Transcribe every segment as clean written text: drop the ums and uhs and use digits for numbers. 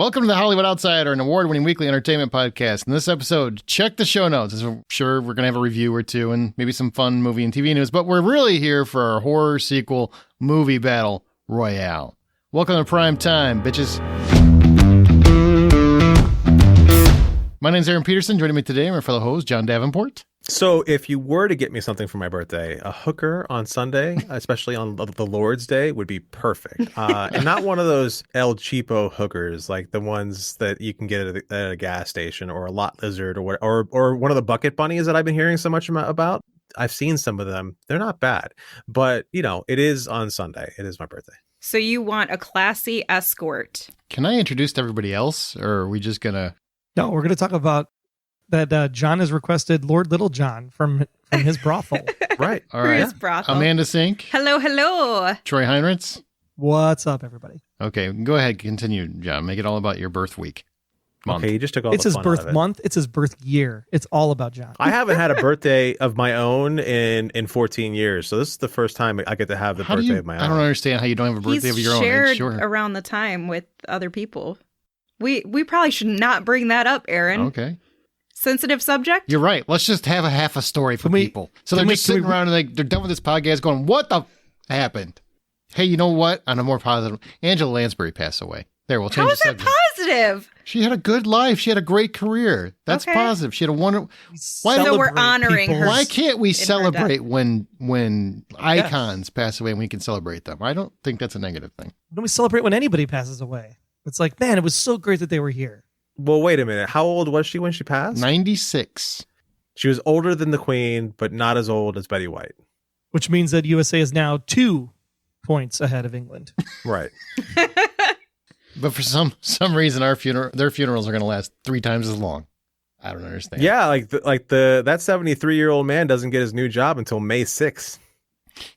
Welcome to the Hollywood Outsider, an award-winning weekly entertainment podcast. In this episode, check the show notes, as I'm sure we're going to have a review or two and maybe some fun movie and TV news, but we're really here for our horror sequel movie battle, Royale. Welcome to prime time, bitches. My name's Aaron Peterson. Joining me today, my fellow host, John Davenport. So if you were to get me something for my birthday, a hooker on Sunday, especially on the Lord's Day, would be perfect. And not one of those El Cheapo hookers, like the ones that you can get at a gas station, or a lot lizard, or one of the bucket bunnies that I've been hearing so much about. I've seen some of them. They're not bad. But, you know, it is on Sunday. It is my birthday. So you want a classy escort. Can I introduce to everybody else, or are we just going to... No, we're going to talk about that John has requested Lord Little John from his brothel. Right. All right. His brothel. Amanda Sink. Hello, hello. Troy Heinritz. What's up, everybody? Okay, go ahead. Continue, John. Make it all about your birth week. Month. Okay, you just took all It's the his fun birth out of it. month. It's his birth year. It's all about John. I haven't had a birthday of my own in 14 years, so this is the first time I get to have the birthday of my own. I don't understand how you don't have a birthday He's of your own. shared Sure. around the time with other people. We probably should not bring that up, Aaron. Okay. Sensitive subject? You're right. Let's just have a half a story for people. So they're just sitting around and they're done with this podcast going, what the happened? Hey, you know what? On a more positive, Angela Lansbury passed away. There, we'll change How is the that subject. positive? She had a good life. She had a great career. That's Okay. positive. She had a wonderful... So we're honoring her. Why can't we in her celebrate death. when icons pass away and we can celebrate them? I don't think that's a negative thing. When we celebrate when anybody passes away, it's like, man, it was so great that they were here. Well, wait a minute. How old was she when she passed? 96. She was older than the Queen, but not as old as Betty White. Which means that USA is now 2 points ahead of England. Right. But for some reason, their funerals are going to last 3 times as long. I don't understand. Yeah, that 73-year-old man doesn't get his new job until May 6th.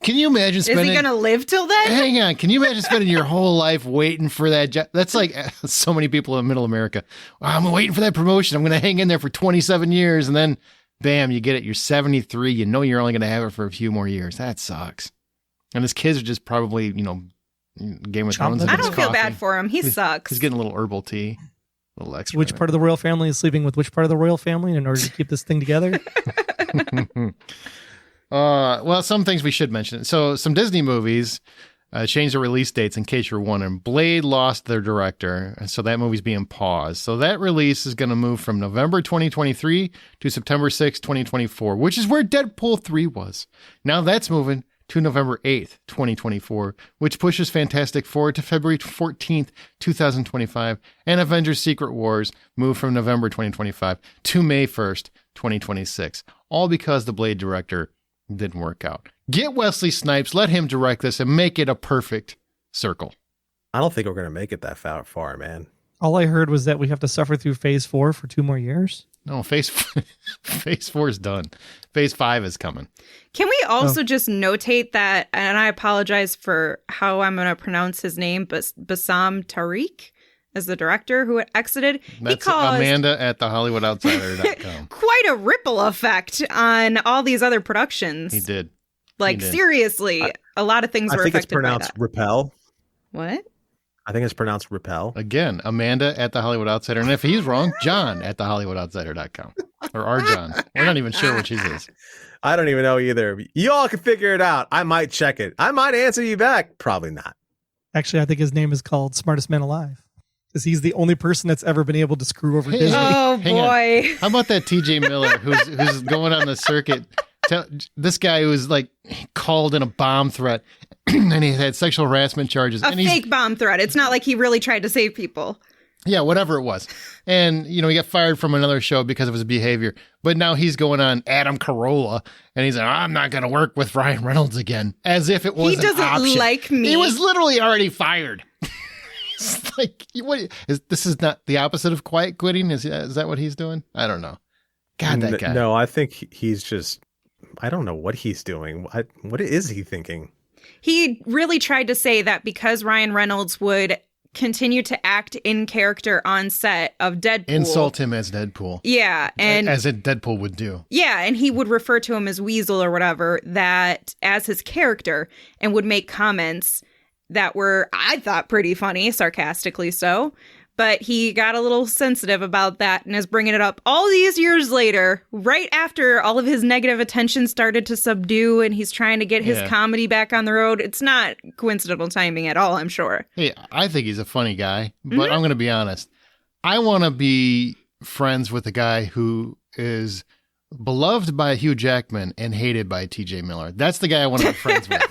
Can you imagine Is spending... he going to live till then? Hang on. Can you imagine spending your whole life waiting for that job? That's like so many people in middle America. I'm waiting for that promotion. I'm going to hang in there for 27 years. And then, bam, you get it. You're 73. You know you're only going to have it for a few more years. That sucks. And his kids are just probably, Game of Thrones. I don't feel bad for him. He sucks. He's getting a little herbal tea. A little extra. Which part of the royal family is sleeping with which part of the royal family in order to keep this thing together? Well, some things we should mention. So some Disney movies changed their release dates in case you're wondering. Blade lost their director, and so that movie's being paused. So that release is going to move from November 2023 to September 6, 2024, which is where Deadpool 3 was. Now that's moving to November 8th, 2024, which pushes Fantastic Four to February 14th, 2025, and Avengers Secret Wars move from November 2025 to May 1st, 2026, all because the Blade director didn't work out. Get Wesley Snipes, let him direct this, and make it a perfect circle. I don't think we're going to make it that far, man. All I heard was that we have to suffer through phase 4 for 2 more years. No, phase 4 is done. Phase 5 is coming. Can we also just notate that, and I apologize for how I'm going to pronounce his name, but Bassam Tariq as the director who had exited. That's he caused Amanda at thehollywoodoutsider.com. quite a ripple effect on all these other productions. He did. Like, He did. Seriously, a lot of things were I think it's affected by pronounced that. Repel. What? I think it's pronounced Repel. Again, Amanda at The Hollywood Outsider. And if he's wrong, John at thehollywoodoutsider.com. Or our John. We're not even sure which his is. I don't even know either. You all can figure it out. I might check it. I might answer you back. Probably not. Actually, I think his name is called Smartest Man Alive. Because he's the only person that's ever been able to screw over Hey. Disney. Oh, Hang on. boy. How about that TJ Miller who's going on the circuit? This guy who was like called in a bomb threat and he had sexual harassment charges. A and he's, fake bomb threat. It's not like he really tried to save people. yeah, whatever it was. And, he got fired from another show because of his behavior. But now he's going on Adam Carolla and he's like, I'm not going to work with Ryan Reynolds again. As if it was He doesn't an option. like me. He was literally already fired. It's like, this is not the opposite of quiet quitting? Is that what he's doing? I don't know. God, that guy. No, I think he's just, I don't know what he's doing. What is he thinking? He really tried to say that because Ryan Reynolds would continue to act in character on set of Deadpool. Insult him as Deadpool. Yeah. And as Deadpool would do. yeah. And he would refer to him as Weasel or whatever, that as his character, and would make comments that were, I thought, pretty funny, sarcastically so. But he got a little sensitive about that and is bringing it up all these years later, right after all of his negative attention started to subdue and he's trying to get his comedy back on the road. It's not coincidental timing at all, I'm sure. Hey, I think he's a funny guy, but I'm going to be honest. I want to be friends with a guy who is beloved by Hugh Jackman and hated by TJ Miller. That's the guy I want to be friends with.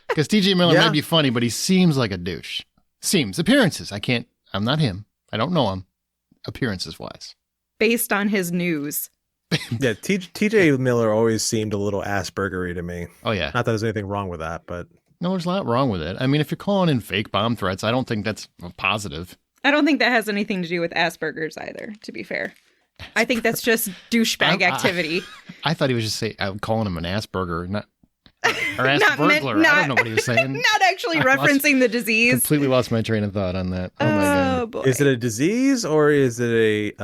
Because TJ Miller might be funny, but he seems like a douche. Appearances. I'm not him. I don't know him, appearances wise. Based on his news. Yeah, TJ Miller always seemed a little Aspergery to me. Oh, yeah. Not that there's anything wrong with that, but... No, there's a lot wrong with it. I mean, if you're calling in fake bomb threats, I don't think that's a positive. I don't think that has anything to do with Asperger's either, to be fair. I think that's just douchebag activity. I thought he was just calling him an Asperger, or Aspergler. I don't know what he was saying. Not actually referencing the disease. Completely lost my train of thought on that. Oh my God. Boy. Is it a disease or is it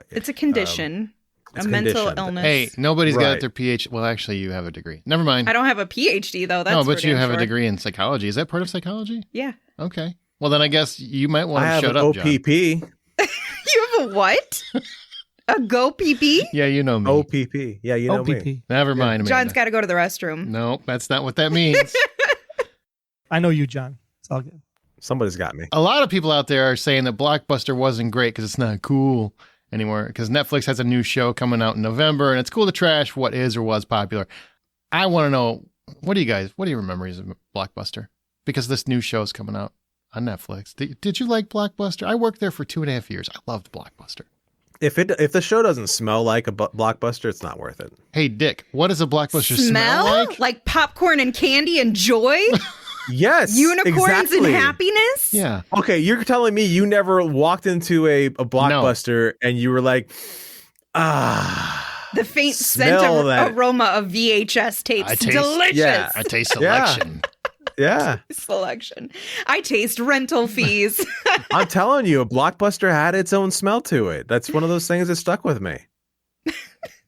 it's a condition. A mental illness. Hey, nobody's got their PhD. Well, actually, you have a degree. Never mind. I don't have a PhD, though. That's no, but you have a degree in psychology. Is that part of psychology? Yeah. Okay. Well, then I guess you might want to shut up, John. OPP. You have a what? A go-PP? Yeah, you know me. OPP. Yeah, you know me. Never mind, Amanda. John's got to go to the restroom. No, that's not what that means. I know you, John. It's all good. Somebody's got me. A lot of people out there are saying that Blockbuster wasn't great because it's not cool anymore, because Netflix has a new show coming out in November, and it's cool to trash what is or was popular. I want to know, what do you remember as a Blockbuster? Because this new show is coming out on Netflix. Did you like Blockbuster? I worked there for 2.5 years. I loved Blockbuster. If the show doesn't smell like a Blockbuster, it's not worth it. Hey, Dick, what does a Blockbuster smell like? Like popcorn and candy and joy? Yes. Unicorns and happiness? Yeah. Okay, you're telling me you never walked into a Blockbuster and you were like, the faint scent of aroma of VHS tapes. Delicious. Yeah. I taste selection. Yeah. Selection. I taste rental fees. I'm telling you, a Blockbuster had its own smell to it. That's one of those things that stuck with me.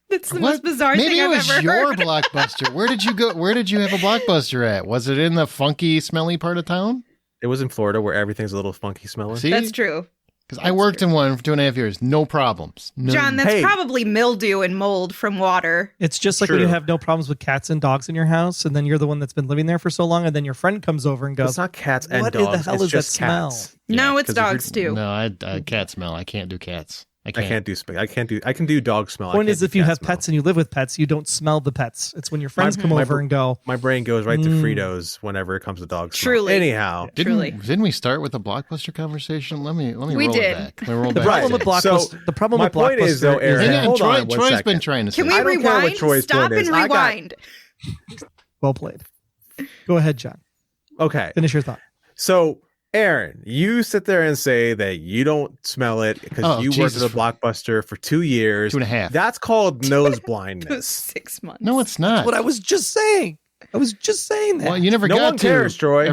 That's the most bizarre thing I've ever heard. Maybe it was your Blockbuster. Where did you go? Where did you have a Blockbuster at? Was it in the funky, smelly part of town? It was in Florida where everything's a little funky smelling. See? That's true. Because I worked in one for 2.5 years. No problems. John, that's probably mildew and mold from water. It's just like when you have no problems with cats and dogs in your house, and then you're the one that's been living there for so long, and then your friend comes over and goes, it's not cats and dogs. What the hell is that smell? Cats. No, it's dogs too. No, I cat smell. I can't do cats. I can do dog smell. The point is, if you have pets and you live with pets, you don't smell the pets. It's when your friends come over and go. My brain goes right to Fritos whenever it comes to dog smell. Truly. Anyhow. Didn't we start with a Blockbuster conversation? Let me roll it back. Let me roll the back. problem with Blockbuster. The problem with Blockbuster is, though, Aaron, Troy's been trying to say. Can we rewind? Stop and rewind. Well played. Go ahead, John. Okay. Finish your thought. So, Aaron, you sit there and say that you don't smell it because you worked at a Blockbuster for 2 years. 2.5. That's called nose blindness. 6 months. No, it's not. That's what I was just saying. I was just saying that. Well, you never got to. No one cares, Troy.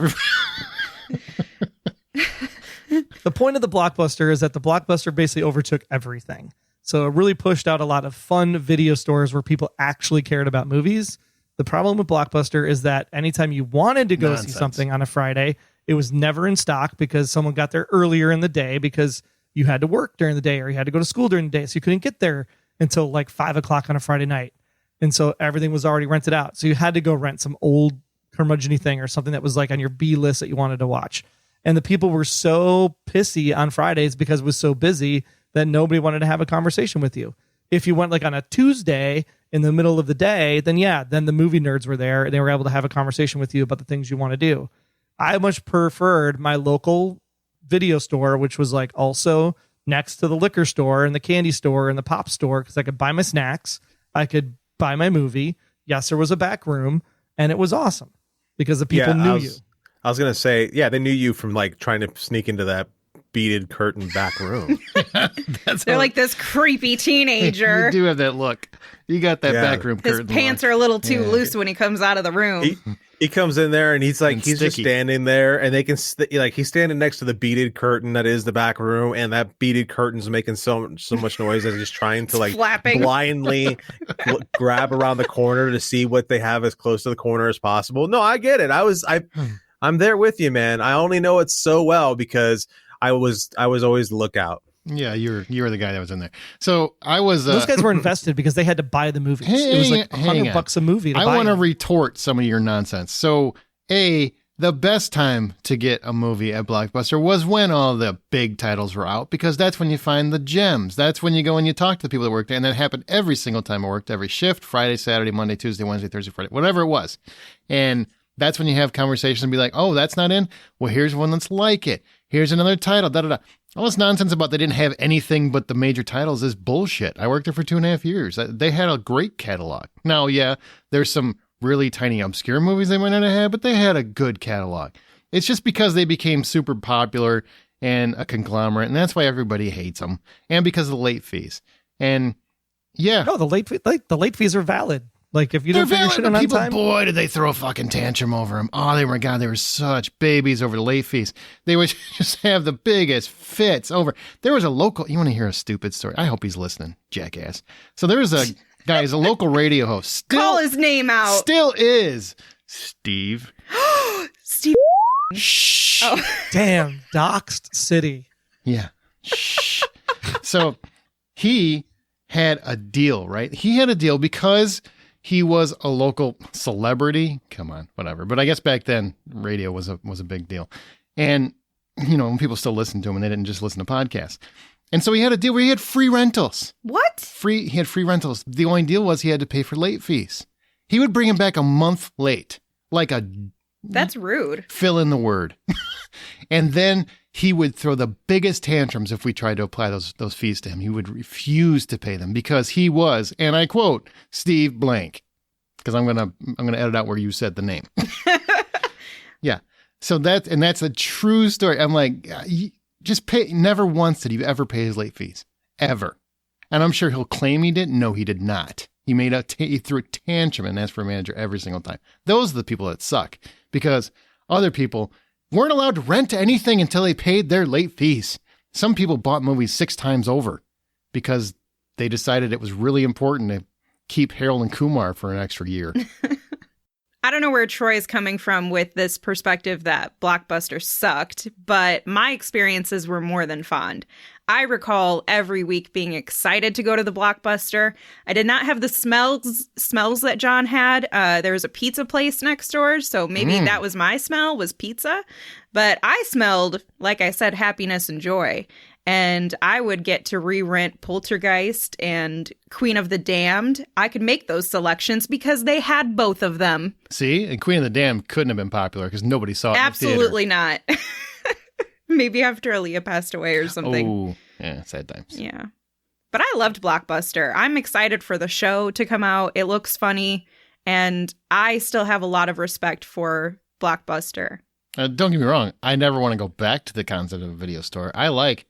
The point of the Blockbuster is that the Blockbuster basically overtook everything. So it really pushed out a lot of fun video stores where people actually cared about movies. The problem with Blockbuster is that anytime you wanted to go see something on a Friday, it was never in stock because someone got there earlier in the day because you had to work during the day or you had to go to school during the day. So you couldn't get there until like 5 o'clock on a Friday night. And so everything was already rented out. So you had to go rent some old curmudgeon thing or something that was like on your B list that you wanted to watch. And the people were so pissy on Fridays because it was so busy that nobody wanted to have a conversation with you. If you went like on a Tuesday in the middle of the day, then the movie nerds were there and they were able to have a conversation with you about the things you want to do. I much preferred my local video store, which was like also next to the liquor store and the candy store and the pop store, because I could buy my snacks, I could buy my movie. Yes, there was a back room, and it was awesome because the people knew you. I was gonna say, they knew you from like trying to sneak into that beaded curtain back room. They're like this creepy teenager. You do have that look. You got that back room curtain. His pants are a little too loose when he comes out of the room. He comes in there and he's just standing there, and they can he's standing next to the beaded curtain that is the back room, and that beaded curtain's making so much noise that he's trying to like flapping. Blindly grab around the corner to see what they have as close to the corner as possible. No, I get it. I'm there with you, man. I only know it so well because I was always the lookout. Yeah, you were the guy that was in there. So I was. Those guys were invested because they had to buy the movies. It was like $100 a movie. I want to retort some of your nonsense. So, the best time to get a movie at Blockbuster was when all the big titles were out, because that's when you find the gems. That's when you go and you talk to the people that worked there. And that happened every single time I worked, every shift, Friday, Saturday, Monday, Tuesday, Wednesday, Thursday, Friday, whatever it was. And that's when you have conversations and be like, oh, that's not in? Well, here's one that's like it. Here's another title, da-da-da. All this nonsense about they didn't have anything but the major titles is bullshit. I worked there for 2.5 years. They had a great catalog. Now, yeah, there's some really tiny obscure movies they might not have had, but they had a good catalog. It's just because they became super popular and a conglomerate, and that's why everybody hates them, and because of the late fees. And yeah, no, the late fees are valid. Like if you don't finish it on time, boy, did they throw a fucking tantrum over them. Oh, they were such babies over the late fees. They would just have the biggest fits over. There was a local. You want to hear a stupid story? I hope he's listening, jackass. So there was a guy, he's a local radio host. Call his name out. Still is Steve. Steve. Shh. Oh. Damn, doxed city. Yeah. Shh. So he had a deal, right? He had a deal because he was a local celebrity. Come on, whatever. But I guess back then radio was a big deal. And, when people still listened to him and they didn't just listen to podcasts. And so he had a deal where he had free rentals. What? He had free rentals. The only deal was he had to pay for late fees. He would bring him back a month late. That's rude. Fill in the word. And then he would throw the biggest tantrums if we tried to apply those fees to him. He would refuse to pay them because he was, and I quote, Steve Blank, because I'm gonna edit out where you said the name. Yeah. So that's a true story. I'm like, just pay. Never once did he ever pay his late fees, ever. And I'm sure he'll claim he did. No, he did not. He he threw a tantrum and asked for a manager every single time. Those are the people that suck, because other people weren't allowed to rent anything until they paid their late fees. Some people bought movies 6 times over because they decided it was really important to keep Harold and Kumar for an extra year. I don't know where Troy is coming from with this perspective that Blockbuster sucked, but my experiences were more than fond. I recall every week being excited to go to the Blockbuster. I did not have the smells that John had. There was a pizza place next door, so maybe that was my smell, was pizza. But I smelled, like I said, happiness and joy. And I would get to re-rent Poltergeist and Queen of the Damned. I could make those selections because they had both of them. See? And Queen of the Damned couldn't have been popular because nobody saw it Absolutely in the theater. Not. Maybe after Aaliyah passed away or something. Oh, yeah, sad times. Yeah. But I loved Blockbuster. I'm excited for the show to come out. It looks funny. And I still have a lot of respect for Blockbuster. Don't get me wrong. I never want to go back to the concept of a video store. I like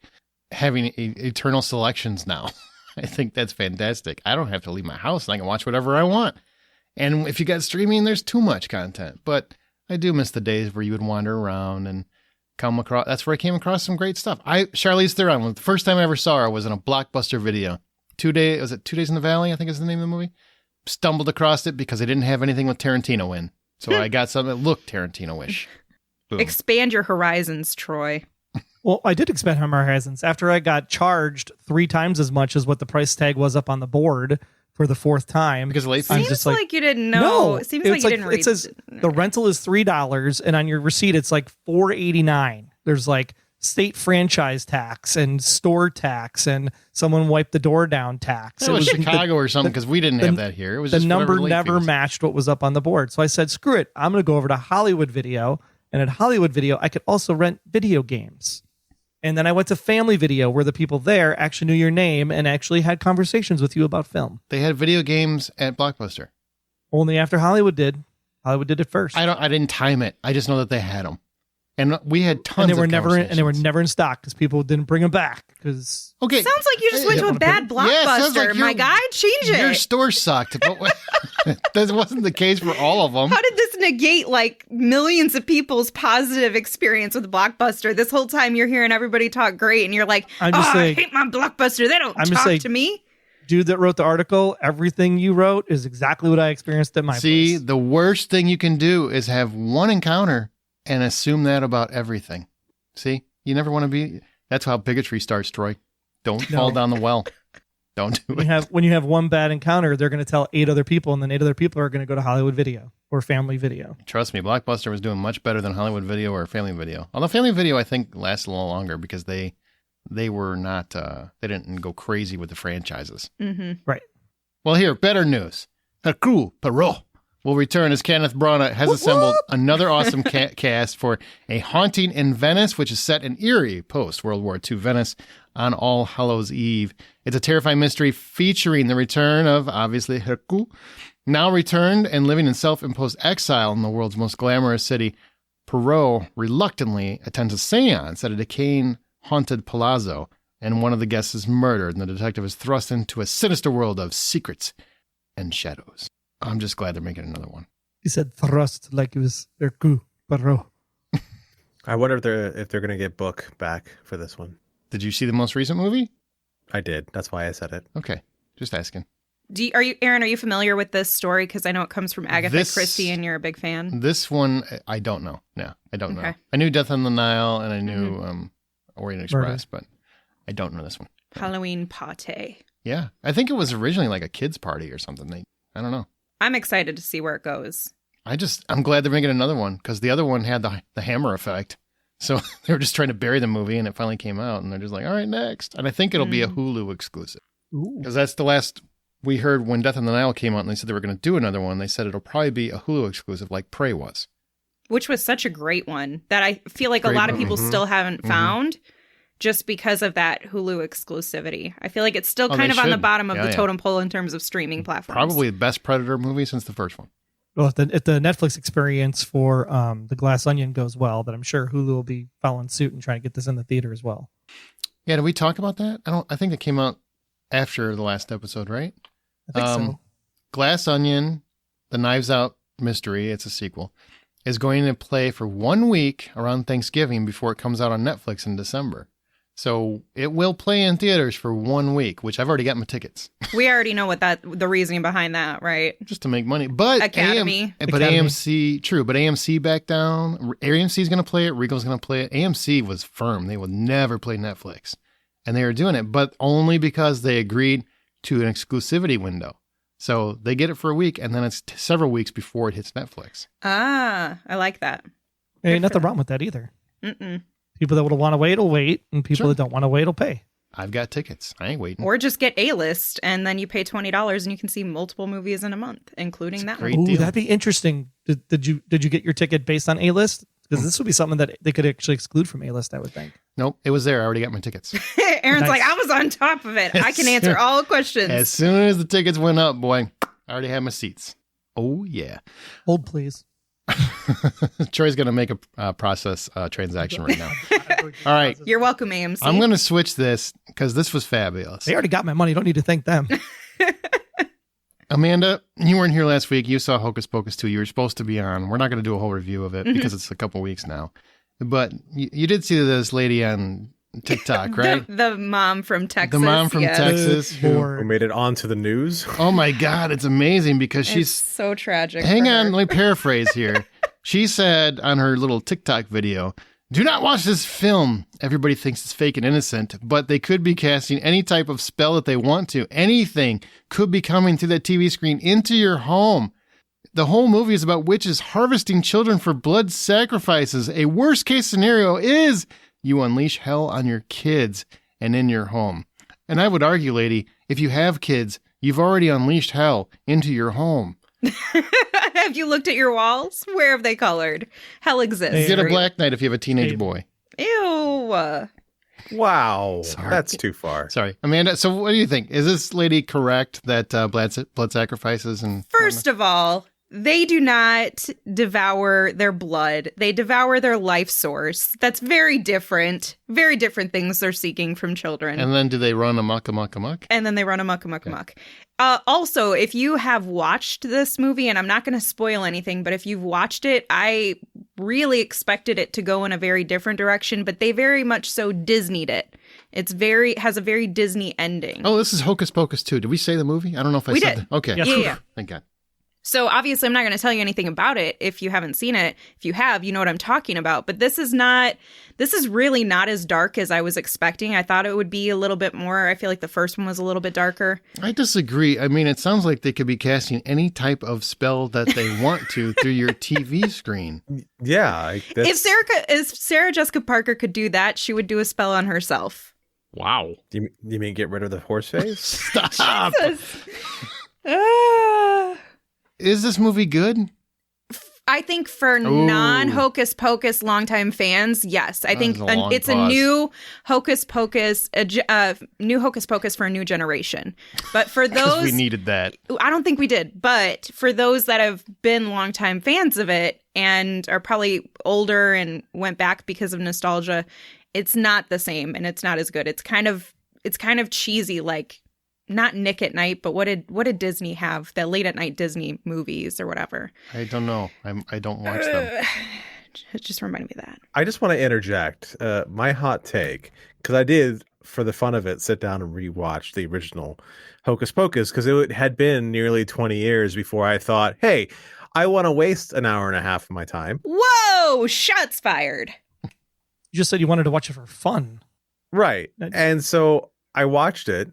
having eternal selections now. I think that's fantastic. I don't have to leave my house and I can watch whatever I want. And if you got streaming, there's too much content. But I do miss the days where you would wander around and come across. That's where I came across some great stuff. Charlize Theron, the first time I ever saw her was in a Blockbuster video. 2 Days in the Valley, I think is the name of the movie. Stumbled across it because I didn't have anything with Tarantino in. So I got something that looked Tarantino-ish. Boom. Expand your horizons, Troy. Well, I did expand my horizons after I got charged 3 times as much as what the price tag was up on the board for the 4th time. Because late fees? Seems like you didn't know. No, it seems like you didn't read. It says the rental is $3, and on your receipt it's like $4.89. There's like state franchise tax and store tax and someone wiped the door down tax. It was Chicago or something because we didn't have that here. It was the just number never matched what was up on the board. So I said, screw it. I'm going to go over to Hollywood Video, and at Hollywood Video I could also rent video games. And then I went to Family Video, where the people there actually knew your name and actually had conversations with you about film. They had video games at Blockbuster. Only after Hollywood did. Hollywood did it first. I didn't time it. I just know that they had them, and we had tons. And they were never in stock because people didn't bring them back. Because okay, sounds like you just went to a bad Blockbuster. Like my guy, change it. Your store sucked, but that wasn't the case for all of them. How did this negate like millions of people's positive experience with Blockbuster? This whole time you're hearing everybody talk great, and you're like, I hate my Blockbuster. They don't talk to me. Dude that wrote the article, everything you wrote is exactly what I experienced at my place. See, the worst thing you can do is have one encounter and assume that about everything. See? You never want to be. That's how bigotry starts, Troy. Don't fall down the well. Don't do it. When you have one bad encounter, they're going to tell 8 other people, and then 8 other people are going to go to Hollywood Video or Family Video. Trust me, Blockbuster was doing much better than Hollywood Video or Family Video. Although Family Video, I think, lasted a little longer because they were not, they didn't go crazy with the franchises. Mm-hmm. Right. Well, here, better news. Hercule Poirot will return as Kenneth Branagh has assembled another awesome cast for A Haunting in Venice, which is set in eerie post-World War II Venice on All Hallows Eve. It's a terrifying mystery featuring the return of, obviously, Hercule, now returned and living in self-imposed exile in the world's most glamorous city. Poirot reluctantly attends a seance at a decaying haunted palazzo, and one of the guests is murdered, and the detective is thrust into a sinister world of secrets and shadows. I'm just glad they're making another one. He said thrust like it was Hercule Poirot. I wonder if they're going to get Book back for this one. Did you see the most recent movie? I did. That's why I said it. Okay, just asking. Aaron, are you familiar with this story? Because I know it comes from Agatha Christie, and you're a big fan. This one, I don't know. No, I don't know. I knew Death on the Nile, and I knew Orient Express, but I don't know this one. Halloween Party. Yeah, I think it was originally like a kid's party or something. I don't know. I'm excited to see where it goes. I'm glad they're making another one because the other one had the hammer effect. So they were just trying to bury the movie, and it finally came out, and they're just like, all right, next. And I think it'll be a Hulu exclusive. Because that's the last we heard when Death on the Nile came out, and they said they were going to do another one. They said it'll probably be a Hulu exclusive like Prey was. Which was such a great one that I feel like a lot of people still haven't found just because of that Hulu exclusivity. I feel like it's still kind of on the bottom of the totem pole in terms of streaming platforms. Probably the best Predator movie since the first one. Well, if the Netflix experience for The Glass Onion goes well, then I'm sure Hulu will be following suit and trying to get this in the theater as well. Yeah, did we talk about that? I think it came out after the last episode, right? I think so. Glass Onion, the Knives Out mystery, it's a sequel, is going to play for 1 week around Thanksgiving before it comes out on Netflix in December. So it will play in theaters for 1 week, which I've already got my tickets. We already know the reasoning behind that, right? Just to make money. But Academy. But AMC, true, but AMC backed down. AMC's going to play it. Regal's going to play it. AMC was firm. They would never play Netflix. And they were doing it, but only because they agreed to an exclusivity window. So they get it for a week, and then it's several weeks before it hits Netflix. Ah, I like that. There ain't nothing wrong with that either. Mm-mm. People that will want to wait will wait, and people that don't want to wait will pay. I've got tickets. I ain't waiting. Or just get A-list, and then you pay $20, and you can see multiple movies in a month, including that one. Ooh, that'd be interesting. Did you get your ticket based on A-list? Because this would be something that they could actually exclude from A-list, I would think. Nope, it was there. I already got my tickets. Aaron's like, I was on top of it. I can answer all questions. As soon as the tickets went up, boy, I already had my seats. Oh, yeah. Hold, please. Troy's going to make a process transaction right now. All right. You're welcome, AMC. I'm going to switch this because this was fabulous. They already got my money. Don't need to thank them. Amanda, you weren't here last week. You saw Hocus Pocus 2. You were supposed to be on. We're not going to do a whole review of it because it's a couple weeks now. But you did see this lady on TikTok, right? the mom from Texas. The mom from Texas who made it onto the news. Oh my God, it's amazing because she's so tragic. Hang on, let me paraphrase here. She said on her little TikTok video, "Do not watch this film. Everybody thinks it's fake and innocent, but they could be casting any type of spell that they want to. Anything could be coming through that TV screen into your home. The whole movie is about witches harvesting children for blood sacrifices. A worst case scenario is you unleash hell on your kids and in your home." And I would argue, lady, if you have kids, you've already unleashed hell into your home. Have you looked at your walls? Where have they colored? Hell exists. You get a black knight if you have a teenage boy. Ew. Wow. Sorry. That's too far. Sorry. Amanda, so what do you think? Is this lady correct that blood sacrifices and... First of all, they do not devour their blood. They devour their life source. That's very different. Very different things they're seeking from children. And then do they run amok? And then they run amok. Also, if you have watched this movie, and I'm not going to spoil anything, but if you've watched it, I really expected it to go in a very different direction, but they very much so Disneyed it. Has a very Disney ending. Oh, this is Hocus Pocus 2. Did we say the movie? I don't know if I said did. that. Okay. Yes. Yeah. Thank God. So obviously I'm not going to tell you anything about it if you haven't seen it. If you have, you know what I'm talking about. But this is really not as dark as I was expecting. I thought it would be a little bit more. I feel like the first one was a little bit darker. I disagree. I mean, it sounds like they could be casting any type of spell that they want to through your TV screen. Yeah. If Sarah Jessica Parker could do that, she would do a spell on herself. Wow. You mean get rid of the horse face? Stop. Is this movie good? I think for non-Hocus Pocus longtime fans, yes. I think it's a new Hocus Pocus, new Hocus Pocus for a new generation. But for those... we needed that. I don't think we did. But for those that have been longtime fans of it and are probably older and went back because of nostalgia, it's not the same and it's not as good. It's kind of cheesy, like... Not Nick at Night, but what did Disney have? The late at night Disney movies or whatever. I don't know. I don't watch them. It just reminded me of that. I just want to interject my hot take, because I did, for the fun of it, sit down and rewatch the original Hocus Pocus, because it had been nearly 20 years before I thought, hey, I want to waste an hour and a half of my time. Whoa! Shots fired. You just said you wanted to watch it for fun. Right. And so I watched it.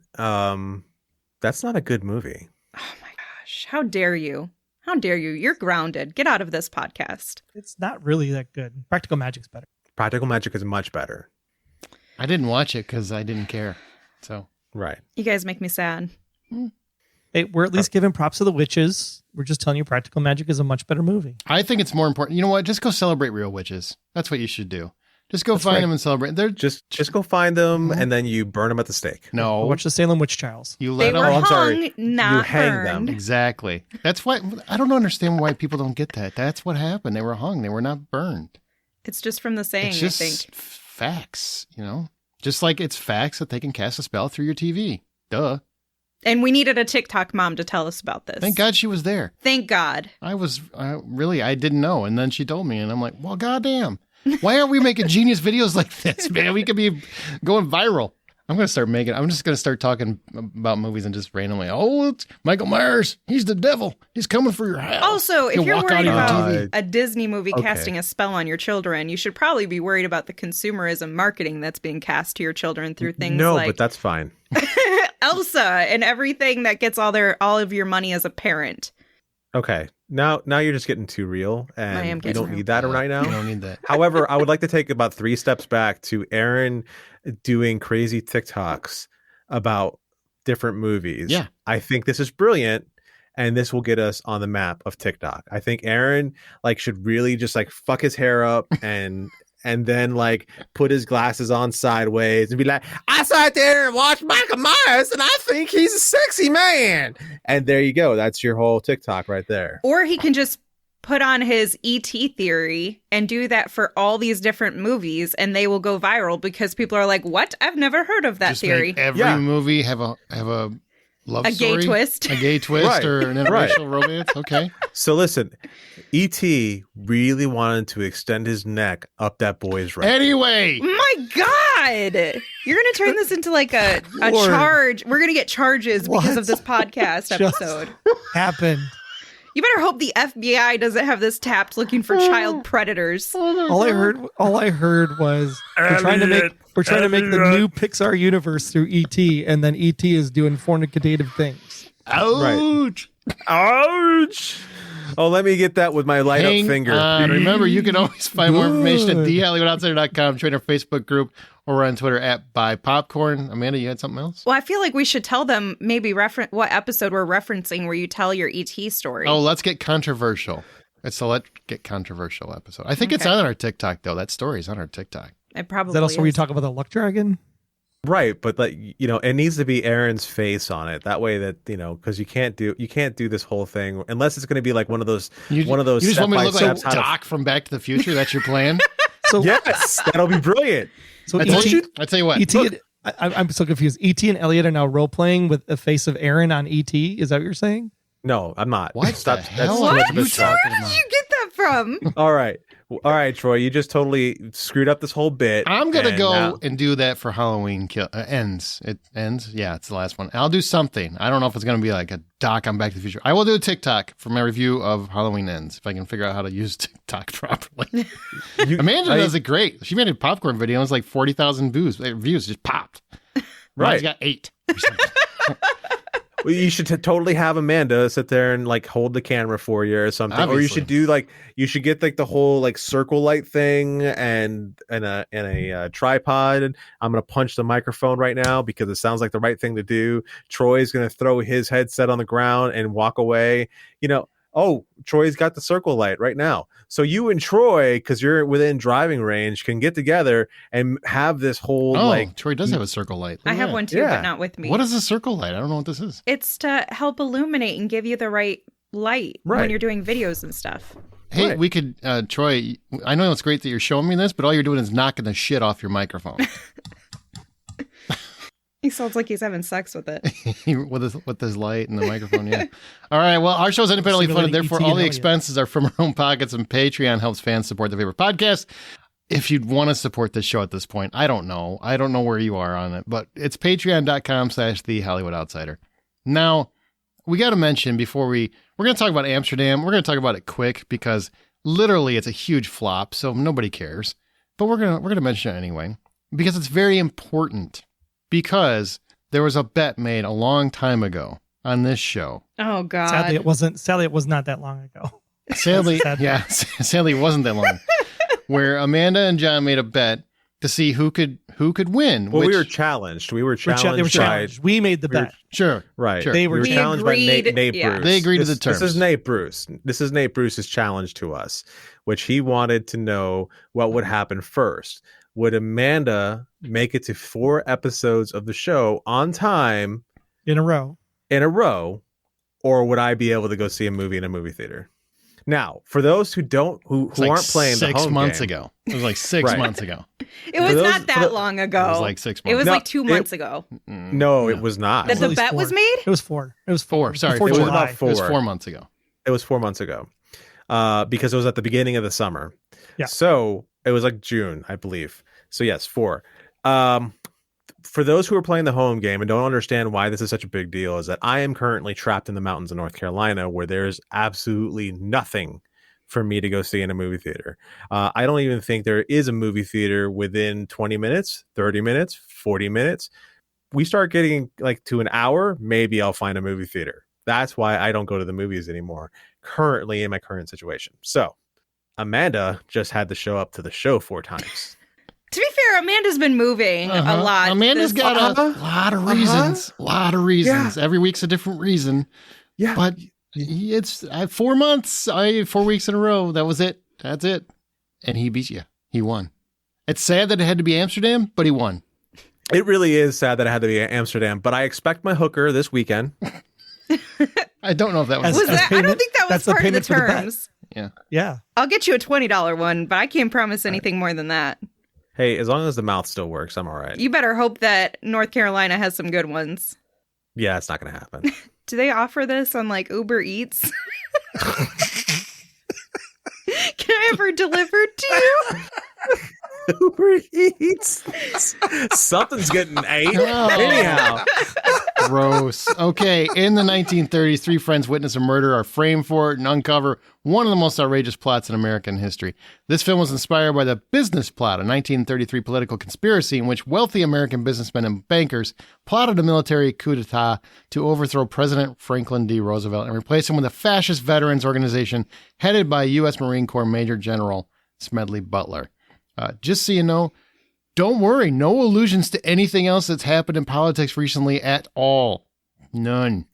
That's not a good movie. Oh my gosh. How dare you? How dare you? You're grounded. Get out of this podcast. It's not really that good. Practical Magic's better. Practical Magic is much better. I didn't watch it because I didn't care. So right. You guys make me sad. Hey, we're at least giving props to the witches. We're just telling you Practical Magic is a much better movie. I think it's more important. You know what? Just go celebrate real witches. That's what you should do. Just go find them and celebrate. They're just go find them and then you burn them at the stake. No, watch the Salem Witch Trials. You let they them. were hung, not you hang burned. them. Exactly. That's why I don't understand why people don't get that. That's what happened. They were hung. They were not burned. It's just from the saying. It's just I think facts. You know, just like it's facts that they can cast a spell through your TV. Duh. And we needed a TikTok mom to tell us about this. Thank God she was there. Thank God. I didn't know, and then she told me, and I'm like, well, goddamn. Why aren't we making genius videos like this, man? We could be going viral. I'm just going to start talking about movies and just randomly, it's Michael Myers. He's the devil. He's coming for your house. Also, if you're worried about TV. a Disney movie casting a spell on your children, you should probably be worried about the consumerism marketing that's being cast to your children through things like... No, but that's fine. Elsa and everything that gets all of your money as a parent. Okay. Now you're just getting too real, and we don't need that right now. We don't need that. However, I would like to take about 3 steps back to Aaron doing crazy TikToks about different movies. Yeah. I think this is brilliant, and this will get us on the map of TikTok. I think Aaron should really just fuck his hair up and then put his glasses on sideways and be like, I sat there and watched Michael Myers and I think he's a sexy man. And there you go. That's your whole TikTok right there. Or he can just put on his E.T. theory and do that for all these different movies and they will go viral because people are like, what? I've never heard of that just theory. Make every movie have a love a story, gay twist, right. Or an interracial romance. Okay. So listen, E.T. really wanted to extend his neck up that boy's right. Anyway, my God, you're gonna turn this into a charge. We're gonna get charges because of this podcast episode. Happened. You better hope the FBI doesn't have this tapped looking for child predators. All I heard was we're trying to make the new Pixar universe through E.T. and then E.T. is doing fornicative things. Ouch! Right. Ouch! Oh, let me get that with my light up finger. Remember, you can always find more information at thehollywoodoutsider.com, join our Facebook group, or on Twitter at @BuyPopcorn. Amanda, you had something else? Well, I feel like we should tell them maybe what episode we're referencing where you tell your ET story. Oh, let's get controversial. It's a Let's Get Controversial episode. I think it's on our TikTok, though. That story is on our TikTok. It probably is. That also is. where you talk about the luck dragon? Right, but it needs to be Aaron's face on it. That way that, because you can't do this whole thing unless it's going to be one of those You just want me to look like Doc from Back to the Future? That's your plan? So yes, that'll be brilliant. So I tell you what. E.T. I'm so confused. E.T. and Elliot are now role playing with the face of Aaron on E.T. Is that what you're saying? No, I'm not. What Stop. the hell That's are too you much of a talking shock. Where did you get that from? All right, Troy, you just totally screwed up this whole bit. I'm gonna go and do that for Halloween ends. It ends. Yeah, it's the last one. I'll do something. I don't know if it's gonna be like a doc on Back to the Future. I will do a TikTok for my review of Halloween Ends if I can figure out how to use TikTok properly. Amanda does it great. She made a popcorn video. It was like 40,000 views just popped. Right, she's got 8 or something. Well, you should totally have Amanda sit there and like hold the camera for you or something. Obviously. Or you should get like the whole like circle light thing and a tripod. And I'm gonna punch the microphone right now because it sounds like the right thing to do. Troy's gonna throw his headset on the ground and walk away. Oh, Troy's got the circle light right now. So you and Troy, because you're within driving range, can get together and have this whole Troy does have a circle light. I have one too, but not with me. What is a circle light? I don't know what this is. It's to help illuminate and give you the right light when you're doing videos and stuff. Hey, we could, Troy, I know it's great that you're showing me this, but all you're doing is knocking the shit off your microphone. He sounds like he's having sex with it. with his light and the microphone, yeah. All right, well, our show's independently funded, therefore all the expenses are from our own pockets, and Patreon helps fans support their favorite podcast. If you'd want to support this show at this point, I don't know. I don't know where you are on it, but it's patreon.com/The Hollywood Outsider. Now, we got to mention before we're going to talk about Amsterdam. We're going to talk about it quick because literally it's a huge flop, so nobody cares. But we're going to mention it anyway because it's very important. Because there was a bet made a long time ago on this show. Oh God! Sadly, it wasn't. Sadly, it was not that long ago. Sadly, sadly, it wasn't that long. Where Amanda and John made a bet to see who could win. Well, we were challenged. They were challenged. We made the bet. Sure, right. Sure. They were challenged by Nate Bruce. They agreed to the terms. This is Nate Bruce. This is Nate Bruce's challenge to us, which he wanted to know what would happen first. Would Amanda make it to 4 episodes of the show on time in a row, or would I be able to go see a movie in a movie theater? Now, for those who aren't playing the home 6 months game, ago. It was like 6 months ago. It was not that long ago. It was like 6 months. It was like 2 months ago. No, it was not. That the bet was made? It was 4. It was 4. Sorry, it was about 4. It was 4 months ago. It was 4 months ago. Because it was at the beginning of the summer. Yeah. So it was like June, I believe. So yes, 4. For those who are playing the home game and don't understand why this is such a big deal, is that I am currently trapped in the mountains of North Carolina where there's absolutely nothing for me to go see in a movie theater. I don't even think there is a movie theater within 20 minutes, 30 minutes, 40 minutes. We start getting like to an hour, maybe I'll find a movie theater. That's why I don't go to the movies anymore currently in my current situation. So Amanda just had to show up to the show 4 times. To be fair, Amanda's been moving a lot. Amanda's got a lot of reasons. A lot of reasons. Yeah. Every week's a different reason. Yeah. But it's 4 months. 4 weeks in a row. That was it. That's it. And he beat you. He won. It's sad that it had to be Amsterdam, but he won. It really is sad that it had to be Amsterdam, but I expect my hooker this weekend. I don't know if that was that. I don't think that was part of the terms. Yeah. I'll get you a $20 one, but I can't promise anything more than that. Hey, as long as the mouth still works, I'm all right. You better hope that North Carolina has some good ones. Yeah, it's not going to happen. Do they offer this on like Uber Eats? Can I have her delivered to you? Uber Eats. Something's getting ate. Anyhow. Gross. Okay. In the 1930s, 3 friends witness a murder, are framed for it, and uncover one of the most outrageous plots in American history. This film was inspired by the Business Plot, a 1933 political conspiracy in which wealthy American businessmen and bankers plotted a military coup d'etat to overthrow President Franklin D. Roosevelt and replace him with a fascist veterans organization headed by U.S. Marine Corps Major General Smedley Butler. Just so you know, don't worry, no allusions to anything else that's happened in politics recently at all. None.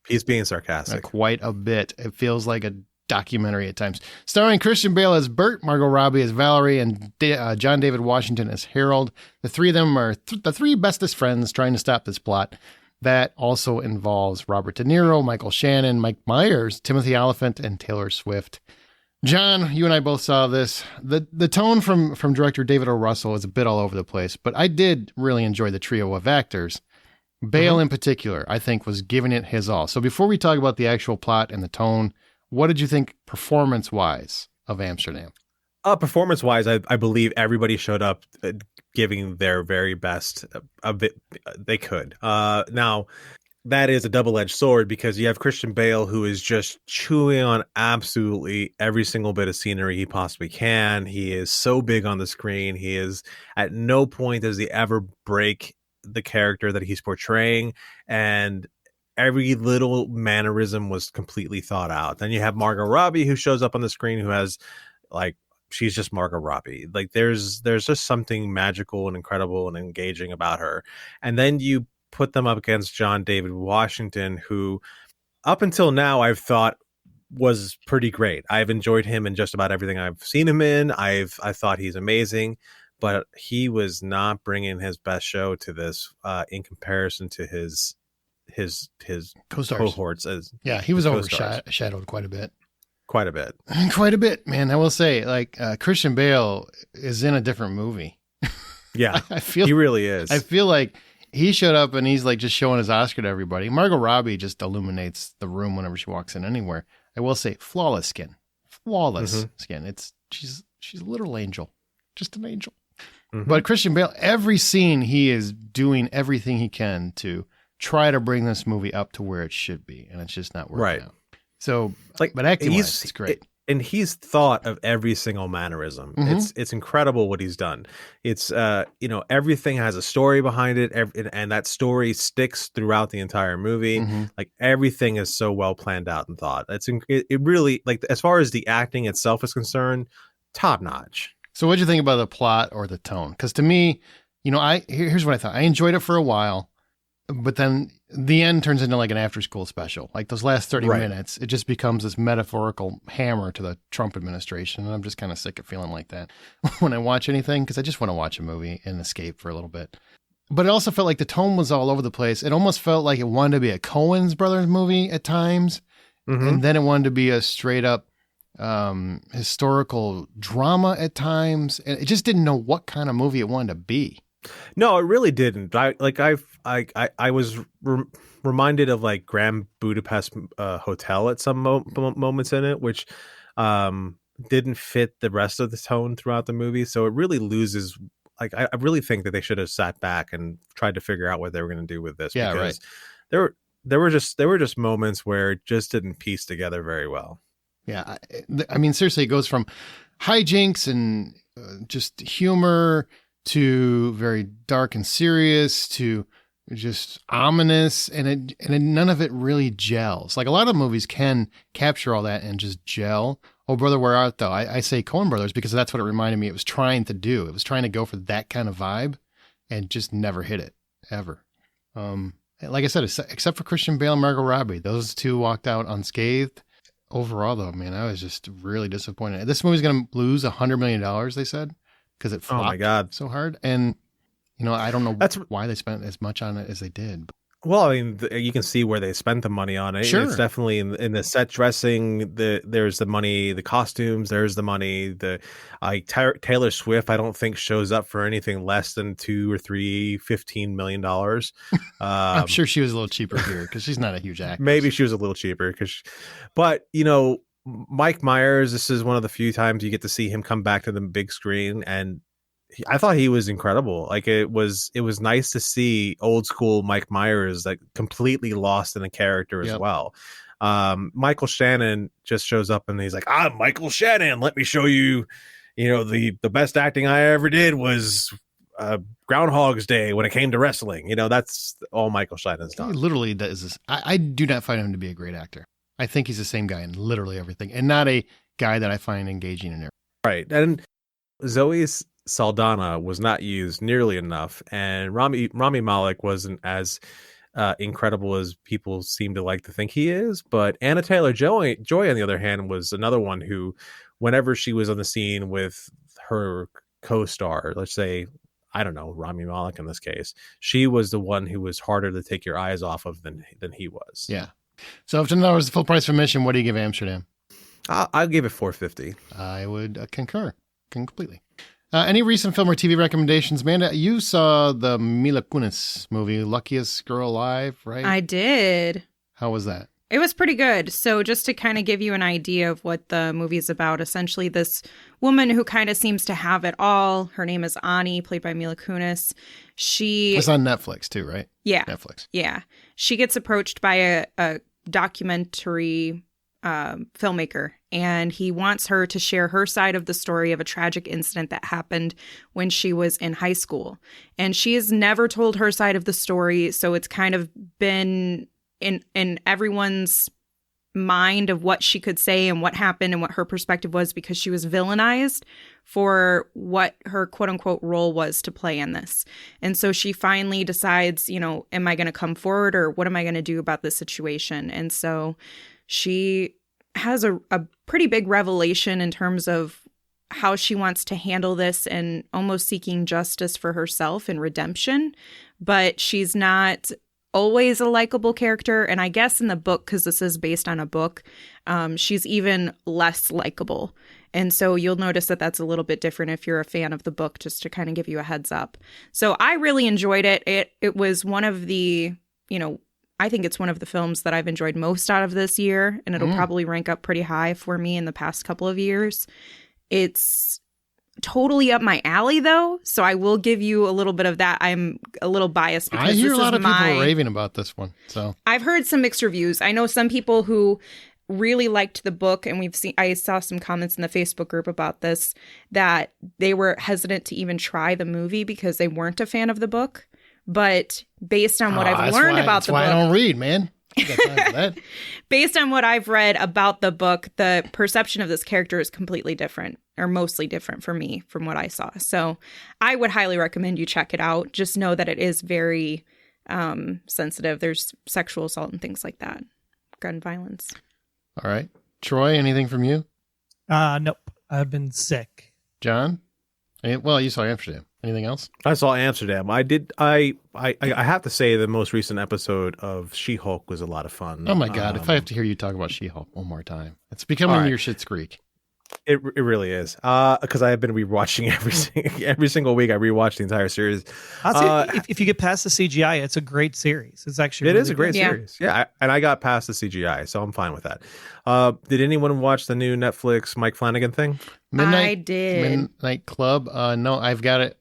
He's being sarcastic. Quite a bit. It feels like a documentary at times. Starring Christian Bale as Bert, Margot Robbie as Valerie, and John David Washington as Harold. The 3 of them are the 3 bestest friends trying to stop this plot. That also involves Robert De Niro, Michael Shannon, Mike Myers, Timothy Olyphant, and Taylor Swift. John, you and I both saw this. The tone from director David O. Russell is a bit all over the place, but I did really enjoy the trio of actors. Bale in particular, I think, was giving it his all. So before we talk about the actual plot and the tone, what did you think performance-wise of Amsterdam? Performance-wise, I believe everybody showed up giving their very best they could. Now, that is a double-edged sword because you have Christian Bale, who is just chewing on absolutely every single bit of scenery he possibly can. He is so big on the screen. He is at no point does he ever break the character that he's portraying, and every little mannerism was completely thought out. Then you have Margot Robbie, who shows up on the screen, who has like, she's just Margot Robbie. Like there's just something magical and incredible and engaging about her. And then you put them up against John David Washington, who up until now I've thought was pretty great. I've enjoyed him in just about everything I've seen him in. I thought he's amazing, but he was not bringing his best show to this in comparison to his Co-stars. cohorts. He was overshadowed quite a bit. Quite a bit. Quite a bit, man. I will say, like, Christian Bale is in a different movie. Yeah, I feel he really is. I feel like he showed up and he's like just showing his Oscar to everybody. Margot Robbie just illuminates the room whenever she walks in anywhere. I will say, flawless skin. Skin. She's a little angel. Just an angel. Mm-hmm. But Christian Bale, every scene he is doing everything he can to try to bring this movie up to where it should be, and it's just not working out. So, but acting-wise, it's great. And he's thought of every single mannerism. Mm-hmm. It's incredible what he's done. It's everything has a story behind it, and that story sticks throughout the entire movie. Mm-hmm. Like everything is so well planned out and thought. It really, like, as far as the acting itself is concerned, top notch. So what'd you think about the plot or the tone? Because to me, here's what I thought. I enjoyed it for a while, but then the end turns into like an after-school special. Like those last 30 minutes, it just becomes this metaphorical hammer to the Trump administration. And I'm just kind of sick of feeling like that when I watch anything, because I just want to watch a movie and escape for a little bit. But it also felt like the tone was all over the place. It almost felt like it wanted to be a Coen's Brothers movie at times. Mm-hmm. And then it wanted to be a straight up historical drama at times. And it just didn't know what kind of movie it wanted to be. No, it really didn't. I was reminded of like Grand Budapest Hotel at some moments in it, which didn't fit the rest of the tone throughout the movie. So it really loses. Like I really think that they should have sat back and tried to figure out what they were going to do with this. Yeah, because right. There were just moments where it just didn't piece together very well. Yeah, I mean, seriously, it goes from hijinks and just humor to very dark and serious to just ominous, and none of it really gels. Like a lot of movies can capture all that and just gel. Oh, Brother, Where Art Thou? I say Coen Brothers because that's what it reminded me it was trying to do. It was trying to go for that kind of vibe and just never hit it, ever. Like I said, except for Christian Bale and Margot Robbie, those two walked out unscathed. Overall, though, man, I was just really disappointed. This movie's going to lose $100 million, they said, because it flopped so hard. And, I don't know why they spent as much on it as they did. Well, I mean, you can see where they spent the money on it. Sure. It's definitely in the set dressing. There's the money, the costumes. There's the money. Taylor Swift, I don't think shows up for anything less than $2 or $3, $15 million. I'm sure she was a little cheaper here because she's not a huge actor. Maybe she was a little cheaper but Mike Myers. This is one of the few times you get to see him come back to the big screen, and I thought he was incredible. Like it was nice to see old school Mike Myers like completely lost in a character as well. Michael Shannon just shows up and he's like, "I'm Michael Shannon. Let me show you, the best acting I ever did was Groundhog's Day when it came to wrestling." That's all Michael Shannon's done. He literally does this. I do not find him to be a great actor. I think he's the same guy in literally everything, and not a guy that I find engaging in everything. Right. And Zoe Saldana was not used nearly enough, and Rami Malek wasn't as incredible as people seem to like to think he is. But Anna Taylor-Joy, on the other hand, was another one who, whenever she was on the scene with her co-star, let's say, I don't know, Rami Malek in this case, she was the one who was harder to take your eyes off of than he was. Yeah. So if $10 is the full price for admission, what do you give Amsterdam? I'll give it $4.50. I would concur completely. Any recent film or TV recommendations? Amanda, you saw the Mila Kunis movie, Luckiest Girl Alive, right? I did. How was that? It was pretty good. So just to kind of give you an idea of what the movie's about, essentially this woman who kind of seems to have it all, her name is Ani, played by Mila Kunis. It's on Netflix too, right? Yeah. Netflix. Yeah. She gets approached by a documentary filmmaker, and he wants her to share her side of the story of a tragic incident that happened when she was in high school. And she has never told her side of the story, so it's kind of been in everyone's mind of what she could say and what happened and what her perspective was, because she was villainized for what her quote unquote role was to play in this. And so she finally decides, am I going to come forward, or what am I going to do about this situation? And so she has a pretty big revelation in terms of how she wants to handle this and almost seeking justice for herself and redemption. But she's not always a likable character. And I guess in the book, because this is based on a book, she's even less likable. And so you'll notice that that's a little bit different if you're a fan of the book, just to kind of give you a heads up. So I really enjoyed it. It was one of the, I think it's one of the films that I've enjoyed most out of this year, and it'll probably rank up pretty high for me in the past couple of years. It's totally up my alley, though, so I will give you a little bit of that. I'm a little biased because I hear a lot of people raving about this one. So I've heard some mixed reviews. I know some people who really liked the book, and I saw some comments in the Facebook group about this, that they were hesitant to even try the movie because they weren't a fan of the book. But based on what I've learned about the book, that's why I don't read, man. I got time for that. Based on what I've read about the book, the perception of this character is completely different, or mostly different for me from what I saw. So I would highly recommend you check it out. Just know that it is very sensitive. There's sexual assault and things like that, gun violence. All right. Troy, anything from you? Nope. I've been sick. John? Well, you saw Amsterdam. Anything else? I saw Amsterdam. I did. I have to say the most recent episode of She-Hulk was a lot of fun. Oh my God! If I have to hear you talk about She-Hulk one more time, it's becoming your Schitt's Creek. It really is. Because I have been rewatching every single week. I rewatch the entire series. If you get past the CGI, it's a great series. It's actually it is a great series. Yeah, and I got past the CGI, so I'm fine with that. Did anyone watch the new Netflix Mike Flanagan thing? I did. Midnight Club. No, I've got it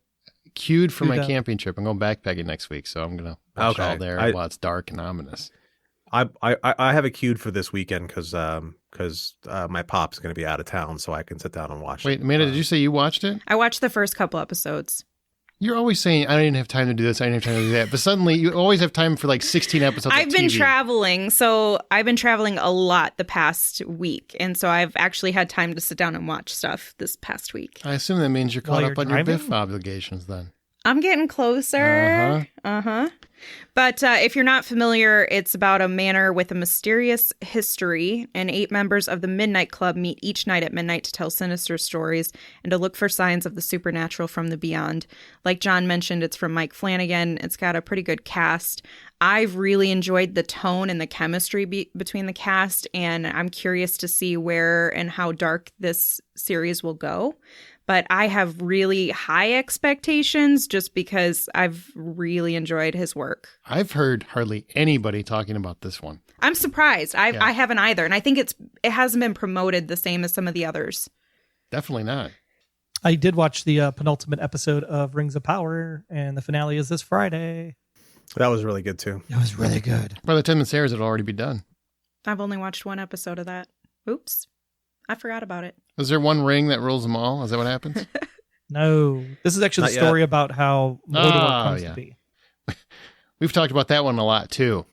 queued for my camping trip. I'm going backpacking next week, so I'm gonna watch all there while it's dark and ominous. I have it queued for this weekend because my pop's going to be out of town, so I can sit down and watch it. Wait, Amanda, did you say you watched it? I watched the first couple episodes. You're always saying, I didn't have time to do this, I didn't have time to do that. But suddenly you always have time for like 16 episodes I've been traveling. So I've been traveling a lot the past week. And so I've actually had time to sit down and watch stuff this past week. I assume that means you're caught up on your Biff obligations then. I'm getting closer. But if you're not familiar, it's about a manor with a mysterious history, and 8 members of the Midnight Club meet each night at midnight to tell sinister stories and to look for signs of the supernatural from the beyond. Like John mentioned, it's from Mike Flanagan. It's got a pretty good cast. I've really enjoyed the tone and the chemistry between the cast, and I'm curious to see where and how dark this series will go. But I have really high expectations just because I've really enjoyed his work. I've heard hardly anybody talking about this one. I'm surprised. I haven't either. And I think it hasn't been promoted the same as some of the others. Definitely not. I did watch the penultimate episode of Rings of Power, and the finale is this Friday. That was really good, too. It was really good. By the time this airs, it'll already be done. I've only watched one episode of that. Oops. I forgot about it. Is there one ring that rules them all? Is that what happens? No. This is actually the story about how Mordor comes to be. We've talked about that one a lot, too.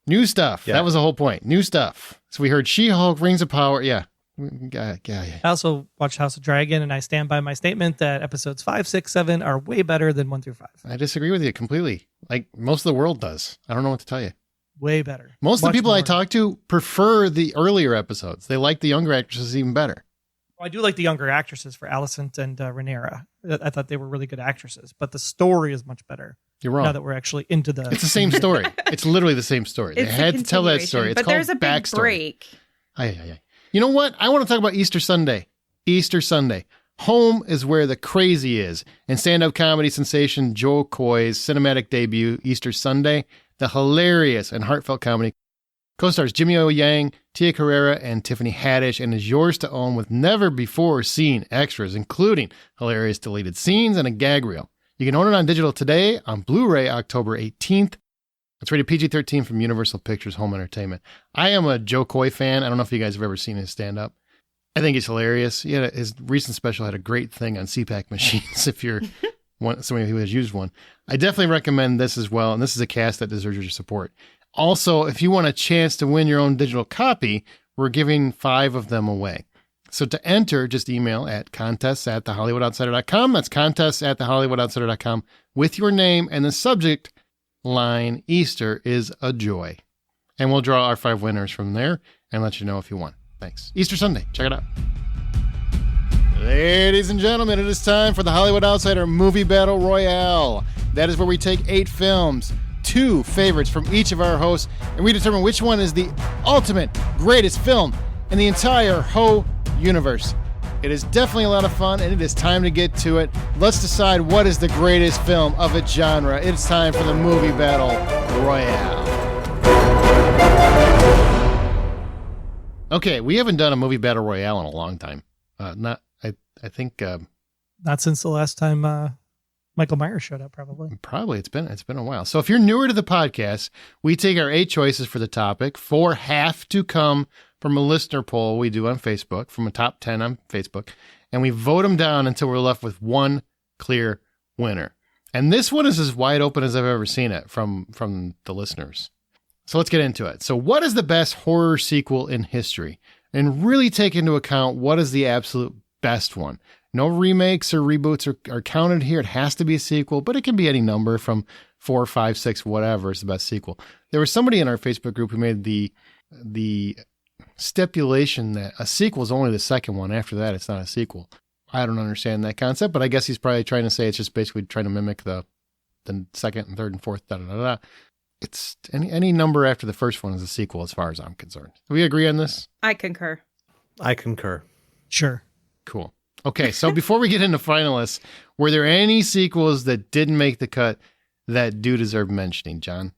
New stuff. Yeah. That was the whole point. New stuff. So we heard She-Hulk, Rings of Power. Yeah. Yeah. I also watched House of Dragon, and I stand by my statement that episodes 5, 6, 7 are way better than 1 through 5. I disagree with you completely. Like most of the world does. I don't know what to tell you. Way better. Most of the people I talk to prefer the earlier episodes. They like the younger actresses even better. Well, I do like the younger actresses for Alicent and Rhaenyra. I thought they were really good actresses, but the story is much better. You're wrong. Now that we're actually into the... It's the same story. It's literally the same story. They had to tell that story. It's but there's a big break. You know what? I want to talk about Easter Sunday. Easter Sunday. Home is where the crazy is. And stand-up comedy sensation Joe Coy's cinematic debut, Easter Sunday, the hilarious and heartfelt comedy Co-stars Jimmy O. Yang, Tia Carrera, and Tiffany Haddish, and is yours to own with never-before-seen extras, including hilarious deleted scenes and a gag reel. You can own it on digital today on Blu-ray October 18th. It's rated PG-13 from Universal Pictures Home Entertainment. I am a Joe Coy fan. I don't know if you guys have ever seen his stand-up. I think he's hilarious. His recent special had a great thing on CPAC machines if you're somebody who has used one. I definitely recommend this as well, and this is a cast that deserves your support. Also, if you want a chance to win your own digital copy, we're giving 5 of them away. So to enter, just email at contests@thehollywoodoutsiders.com. That's contests@thehollywoodoutsiders.com with your name, and the subject line, Easter is a joy. And we'll draw our 5 winners from there and let you know if you won. Thanks. Easter Sunday. Check it out. Ladies and gentlemen, it is time for the Hollywood Outsider Movie Battle Royale. That is where we take 8 films, 2 favorites from each of our hosts, and we determine which one is the ultimate greatest film in the entire Ho universe. It is definitely a lot of fun, and it is time to get to it. Let's decide what is the greatest film of its genre. It's time for the Movie Battle Royale. Okay, we haven't done a Movie Battle Royale in a long time. I think not since the last time Michael Myers showed up, probably. Probably. It's been a while. So if you're newer to the podcast, we take our 8 choices for the topic. 4 have to come from a listener poll we do on Facebook, from a top 10 on Facebook, and we vote them down until we're left with one clear winner. And this one is as wide open as I've ever seen it from the listeners. So let's get into it. So what is the best horror sequel in history? And really take into account what is the absolute best one. No remakes or reboots are counted here. It has to be a sequel, but it can be any number from 4, 5, 6, whatever is the best sequel. There was somebody in our Facebook group who made the stipulation that a sequel is only the second one. After that, it's not a sequel. I don't understand that concept, but I guess he's probably trying to say it's just basically trying to mimic the second and third and fourth, da-da-da-da. It's any number after the first one is a sequel as far as I'm concerned. Do we agree on this? I concur. I concur. Sure. Cool. Okay, so before we get into finalists, were there any sequels that didn't make the cut that do deserve mentioning, John?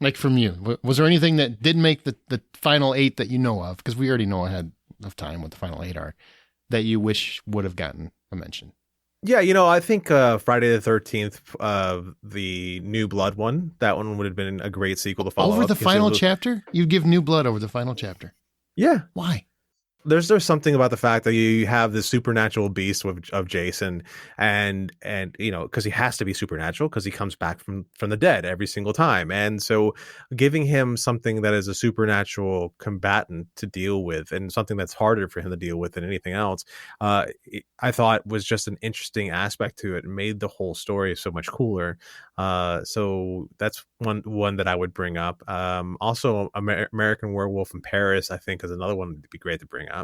Like from you. Was there anything that didn't make the final 8 that you know of, because we already know ahead of time what the final 8 are, that you wish would have gotten a mention? Yeah, I think Friday the 13th, the New Blood one, that one would have been a great sequel to follow. Over the final chapter? You'd give New Blood over the final chapter? Yeah. Why? There's something about the fact that you have this supernatural beast of Jason, and because he has to be supernatural because he comes back from the dead every single time, and so giving him something that is a supernatural combatant to deal with, and something that's harder for him to deal with than anything else, I thought was just an interesting aspect to it. It made the whole story so much cooler. So that's one that I would bring up. Also, American Werewolf in Paris, I think, is another one that'd be great to bring up.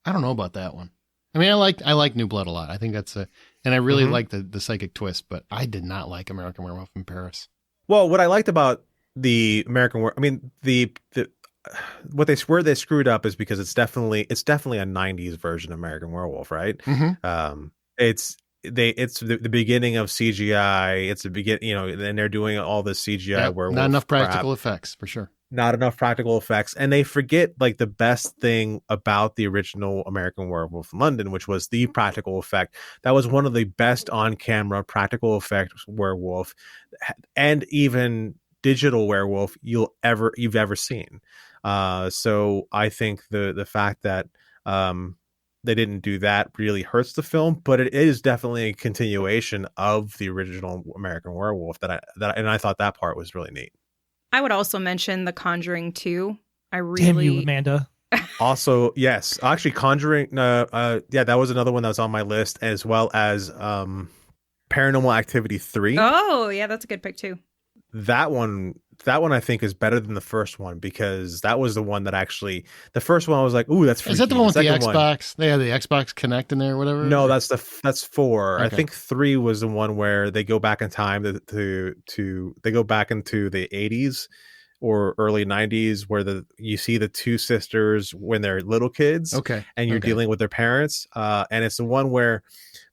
I don't know about that one. I mean, I like New Blood a lot. I think that's and I really like the psychic twist, but I did not like American Werewolf in Paris. Well, what I liked about the American Werewolf, I mean, where they screwed up is because it's definitely a 90s version of American Werewolf, right? Mm-hmm. It's the beginning of CGI. It's the beginning, and they're doing all this CGI werewolf. Not enough practical crap. effects, for sure. Not enough practical effects, and they forget like the best thing about the original American Werewolf in London, which was the practical effect. That was one of the best on-camera practical effects werewolf, and even digital werewolf you've ever seen. So I think the fact that they didn't do that really hurts the film, but it is definitely a continuation of the original American Werewolf and I thought that part was really neat. I would also mention The Conjuring 2. Damn you, Amanda. Also, yes, actually, Conjuring. That was another one that was on my list, as well as Paranormal Activity 3. Oh, yeah, that's a good pick too. That one I think is better than the first one, because that was the one that actually, the first one I was like, ooh, that's freaky. Is that the one with the one, Xbox? They have the Xbox Connect in there or whatever? No, that's 4. Okay. I think 3 was the one where they go back in time to they go back into the 80s or early 90s, where you see the 2 sisters when they're little kids. Okay. And you're dealing with their parents. And it's the one where,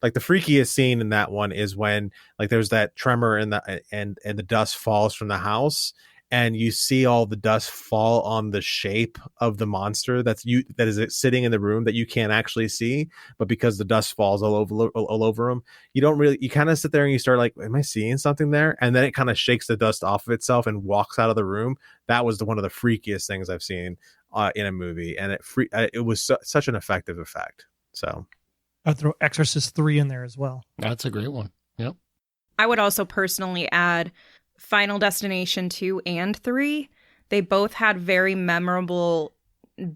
like, the freakiest scene in that one is when, like, there's that tremor and the dust falls from the house, and you see all the dust fall on the shape of the monster that is sitting in the room that you can't actually see, but because the dust falls all over him, you kind of sit there and you start like, am I seeing something there? And then it kind of shakes the dust off of itself and walks out of the room. That was one of the freakiest things I've seen in a movie, and it was such an effective effect. So I'd throw Exorcist 3 in there as well. That's a great one. Yep. I would also personally add Final Destination 2 and 3. They both had very memorable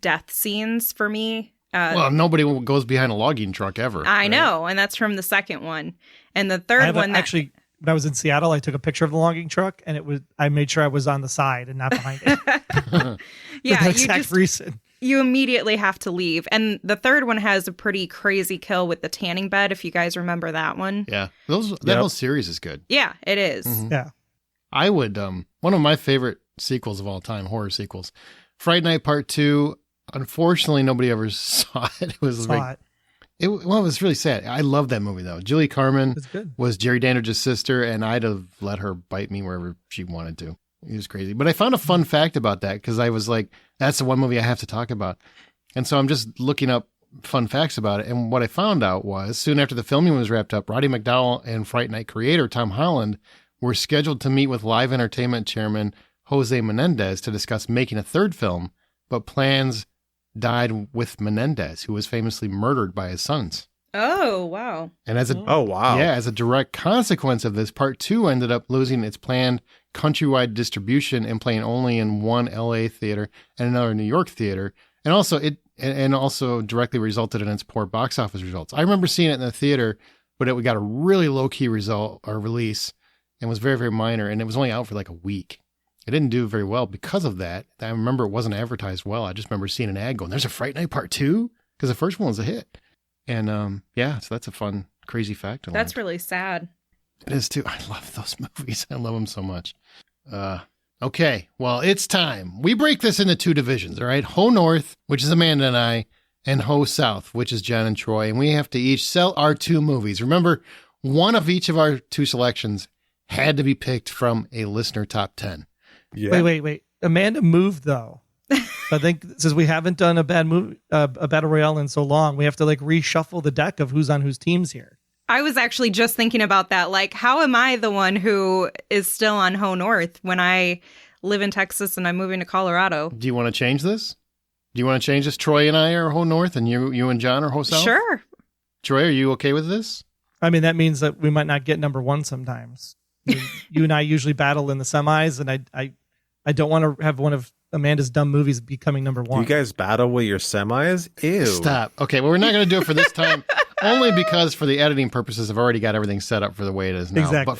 death scenes for me. Well, nobody goes behind a logging truck ever. I know, and that's from the second one. And the third one... Actually, when I was in Seattle, I took a picture of the logging truck, and I made sure I was on the side and not behind it. Yeah, for that exact reason. You immediately have to leave. And the third one has a pretty crazy kill with the tanning bed, if you guys remember that one. Yeah, that whole series is good. Yeah, it is. Mm-hmm. Yeah. I would, one of my favorite sequels of all time, horror sequels, Fright Night Part 2. Unfortunately, nobody ever saw it. It was it was really sad. I love that movie, though. Julie Carmen was Jerry Dandridge's sister, and I'd have let her bite me wherever she wanted to. It was crazy. But I found a fun fact about that because I was like, that's the one movie I have to talk about. And so I'm just looking up fun facts about it. And what I found out was soon after the filming was wrapped up, Roddy McDowall and Fright Night creator Tom Holland were scheduled to meet with Live Entertainment chairman Jose Menendez to discuss making a third film, but plans died with Menendez, who was famously murdered by his sons. Oh, wow. And as a direct consequence of this, Part 2 ended up losing its planned countrywide distribution and playing only in one LA theater and another New York theater. And also also directly resulted in its poor box office results. I remember seeing it in the theater, but it got a really low-key release and was very, very minor. And it was only out for like a week. It didn't do very well because of that. I remember it wasn't advertised well. I just remember seeing an ad going, there's a Fright Night Part 2? Because the first one was a hit. And so that's a fun, crazy fact. That's really sad. It is too. I love those movies. I love them so much. Okay, well, it's time. We break this into two divisions, all right? Ho North, which is Amanda and I, and Ho South, which is Jen and Troy. And we have to each sell our two movies. Remember, one of each of our two selections had to be picked from a listener top 10. Yeah. Wait. Amanda moved, though. I think since we haven't done a battle royale in so long, we have to like reshuffle the deck of who's on whose teams here. I was actually just thinking about that. Like, how am I the one who is still on Ho North when I live in Texas and I'm moving to Colorado? Do you want to change this? Do you want to change this? Troy and I are Ho North and you and John are Ho South? Sure. Troy, are you okay with this? I mean, that means that we might not get number one sometimes. You and I usually battle in the semis, and I don't want to have one of Amanda's dumb movies becoming number one. You guys battle with your semis? Ew. Stop. Okay, well, we're not going to do it for this time, only because for the editing purposes, I've already got everything set up for the way it is now. Exactly. But